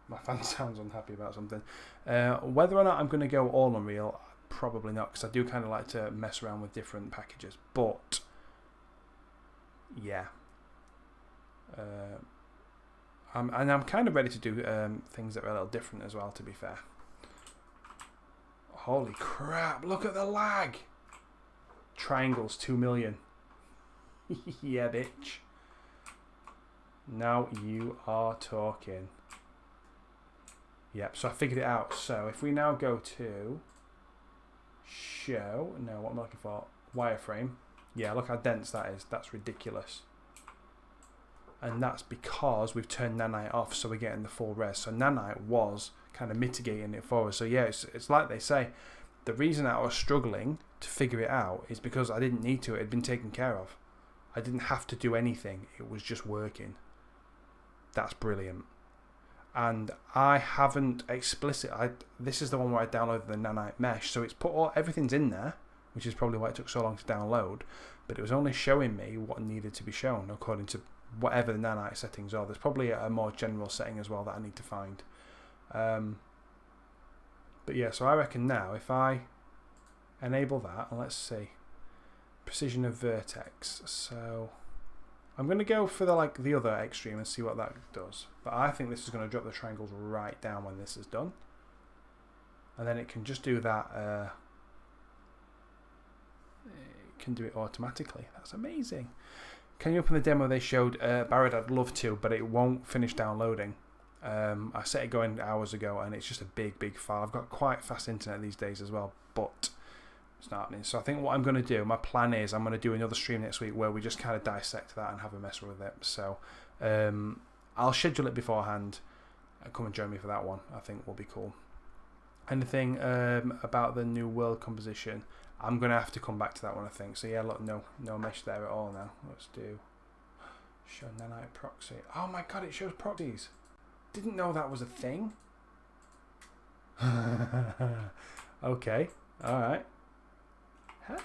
my fan sounds unhappy about something. Whether or not I'm going to go all Unreal, probably not, because I do kind of like to mess around with different packages. But yeah, I'm kind of ready to do things that are a little different as well. To be fair. Holy crap! Look at the lag. Triangles 2 million. Yeah, bitch. Now you are talking. Yep, so I figured it out. So if we now go to show, no, what am I looking for? Wireframe. Yeah, look how dense that is. That's ridiculous. And that's because we've turned Nanite off, so we're getting the full res. So Nanite was kind of mitigating it for us. So yeah, it's like they say, the reason I was struggling to figure it out is because I didn't need to. It had been taken care of. I didn't have to do anything. It was just working. That's brilliant. And I haven't this is the one where I downloaded the Nanite mesh, so it's put everything's in there, which is probably why it took so long to download, but it was only showing me what needed to be shown according to whatever the Nanite settings are. There's probably a more general setting as well that I need to find. But yeah, so I reckon now if I enable that, and let's see, precision of vertex, so I'm going to go for the other extreme and see what that does. But I think this is going to drop the triangles right down when this is done. And then it can just do that. It can do it automatically. That's amazing. Can you open the demo they showed? Barrett, I'd love to, but it won't finish downloading. I set it going hours ago and it's just a big file. I've got quite fast internet these days as well, but it's not happening. So I think what I'm going to do, my plan is I'm going to do another stream next week where we just kind of dissect that and have a mess with it. So I'll schedule it beforehand. Come and join me for that one. I think will be cool. Anything about the new world composition? I'm going to have to come back to that one, I think. So yeah, look, no mesh there at all now. Let's do show Nanite proxy. Oh my god, it shows proxies. Didn't know that was a thing. Okay, alright.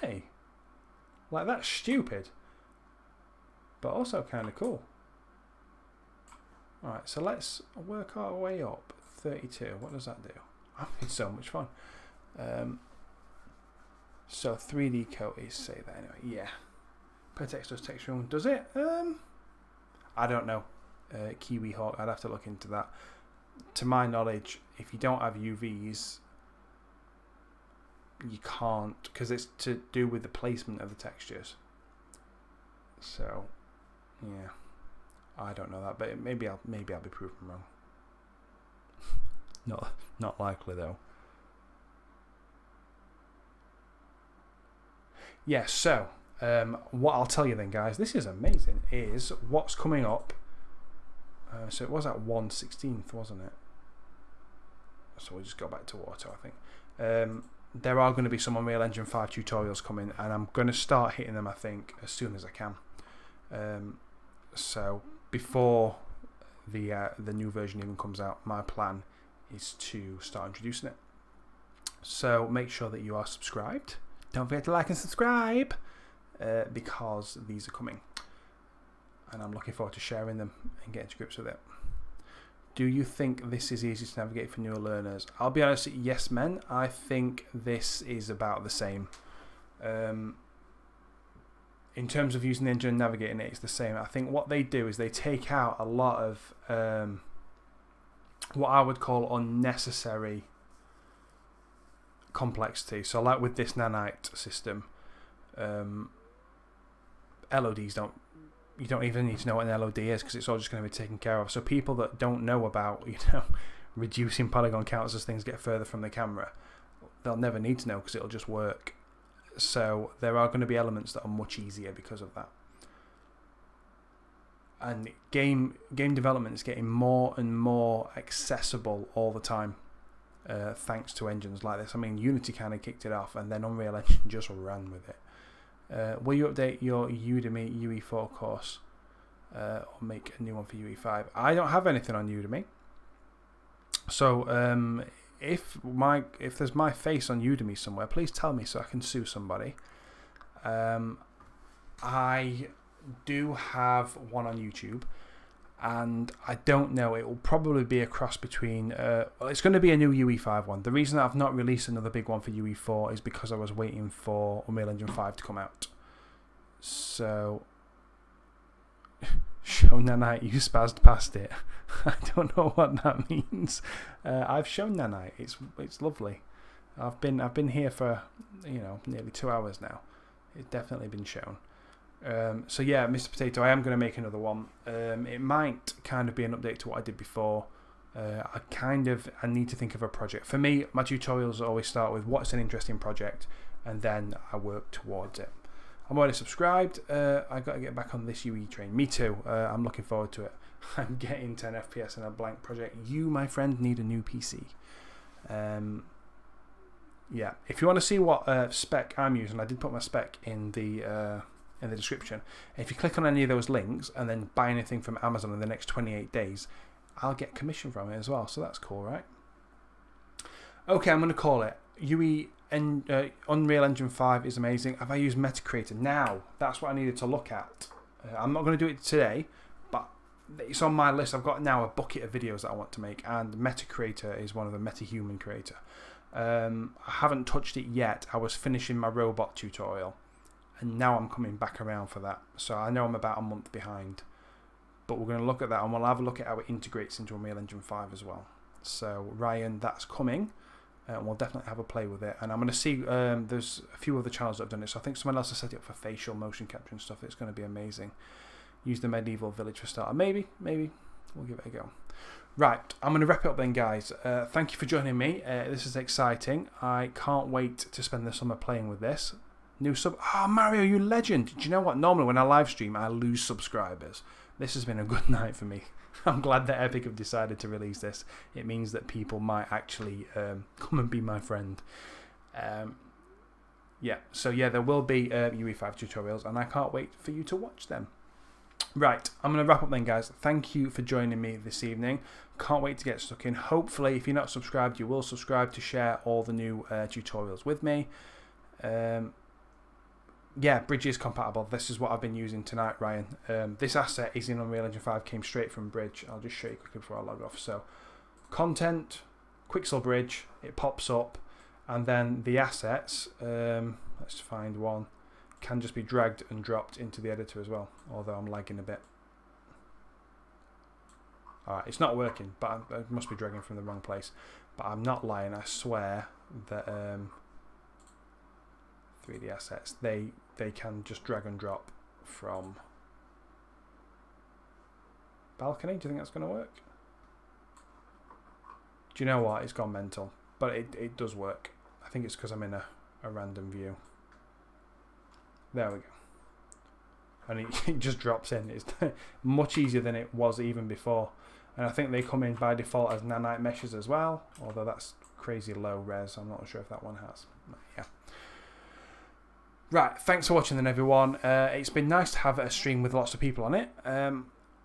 Hey, like that's stupid, but also kind of cool. Alright, so let's work our way up. 32, what does that do? I'm having so much fun. So 3D coat is, say that anyway, yeah. Per text does texture room, does it? I don't know. Kiwi Hawk. I'd have to look into that. To my knowledge, if you don't have UVs, you can't, because it's to do with the placement of the textures. So, yeah, I don't know that, but maybe I'll be proven wrong. Not likely though. Yeah, so what I'll tell you then, guys, this is amazing, is what's coming up. So it was at 1/16th, wasn't it? So we'll just go back to auto, I think. There are going to be some Unreal Engine 5 tutorials coming, and I'm going to start hitting them, I think, as soon as I can. So before the new version even comes out, my plan is to start introducing it. So make sure that you are subscribed. Don't forget to like and subscribe, because these are coming, and I'm looking forward to sharing them and getting to grips with it. Do you think this is easy to navigate for newer learners? I'll be honest, yes, men. I think this is about the same. In terms of using the engine and navigating it, it's the same. I think what they do is they take out a lot of what I would call unnecessary complexity. So like with this Nanite system, LODs you don't even need to know what an LOD is, because it's all just going to be taken care of. So people that don't know about, reducing polygon counts as things get further from the camera, they'll never need to know, because it'll just work. So there are going to be elements that are much easier because of that. And game development is getting more and more accessible all the time, thanks to engines like this. I mean, Unity kind of kicked it off, and then Unreal Engine just ran with it. Will you update your Udemy UE4 course, or make a new one for UE5? I don't have anything on Udemy. So if there's my face on Udemy somewhere, please tell me so I can sue somebody. I do have one on YouTube, and I don't know, it will probably be a cross between well, it's going to be a new UE5 one. The reason that I've not released another big one for UE4 is because I was waiting for Unreal Engine 5 to come out. So show Nanite, you spazzed past it. I don't know what that means. I've shown Nanite. It's lovely. I've been here for nearly 2 hours now. It's definitely been shown. So yeah, Mr. Potato, I am going to make another one. It might kind of be an update to what I did before. I need to think of a project. For me, my tutorials always start with what's an interesting project, and then I work towards it. I'm already subscribed. I got to get back on this UE train. Me too. I'm looking forward to it. I'm getting 10 FPS in a blank project. You, my friend, need a new PC. Yeah. If you want to see what spec I'm using, I did put my spec in the description. If you click on any of those links and then buy anything from Amazon in the next 28 days, I'll get commission from it as well. So that's cool, right? Okay, I'm going to call it. UE and Unreal Engine 5 is amazing. Have I used Metacreator? Now, that's what I needed to look at. I'm not going to do it today, but it's on my list. I've got now a bucket of videos that I want to make, and Metacreator is one of the MetaHuman creator. I haven't touched it yet. I was finishing my robot tutorial, and now I'm coming back around for that. So I know I'm about a month behind, but we're going to look at that, and we'll have a look at how it integrates into Unreal Engine 5 as well. So Ryan, that's coming. And we'll definitely have a play with it. And I'm going to see, there's a few other channels that have done it. So I think someone else has set it up for facial motion capture and stuff. It's going to be amazing. Use the medieval village for starter. Maybe. We'll give it a go. Right, I'm going to wrap it up then, guys. Thank you for joining me. This is exciting. I can't wait to spend the summer playing with this. New sub. Oh, Mario, you legend. Do you know what? Normally when I live stream, I lose subscribers. This has been a good night for me. I'm glad that Epic have decided to release this. It means that people might actually come and be my friend. Yeah, so yeah, there will be UE5 tutorials, and I can't wait for you to watch them. Right, I'm going to wrap up then, guys. Thank you for joining me this evening. Can't wait to get stuck in. Hopefully, if you're not subscribed, you will subscribe to share all the new tutorials with me. Yeah, Bridge is compatible. This is what I've been using tonight, Ryan. This asset is in Unreal Engine 5, came straight from Bridge. I'll just show you quickly before I log off. So, content, Quixel Bridge, it pops up, and then the assets, let's find one, can just be dragged and dropped into the editor as well, although I'm lagging a bit. Alright, it's not working, but I must be dragging from the wrong place. But I'm not lying, I swear that 3D assets, they can just drag and drop from balcony. Do you think that's going to work? Do you know what? It's gone mental. But it does work. I think it's because I'm in a random view. There we go. And it just drops in. It's much easier than it was even before. And I think they come in by default as Nanite meshes as well. Although that's crazy low res. I'm not sure if that one has. But yeah. Right. Thanks for watching then, everyone. It's been nice to have a stream with lots of people on it.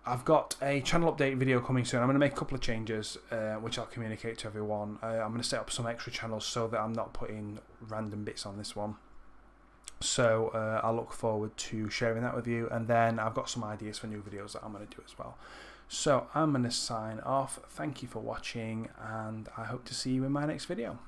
I've got a channel update video coming soon. I'm going to make a couple of changes, which I'll communicate to everyone. I'm going to set up some extra channels so that I'm not putting random bits on this one. So I look forward to sharing that with you. And then I've got some ideas for new videos that I'm going to do as well. So I'm going to sign off. Thank you for watching, and I hope to see you in my next video.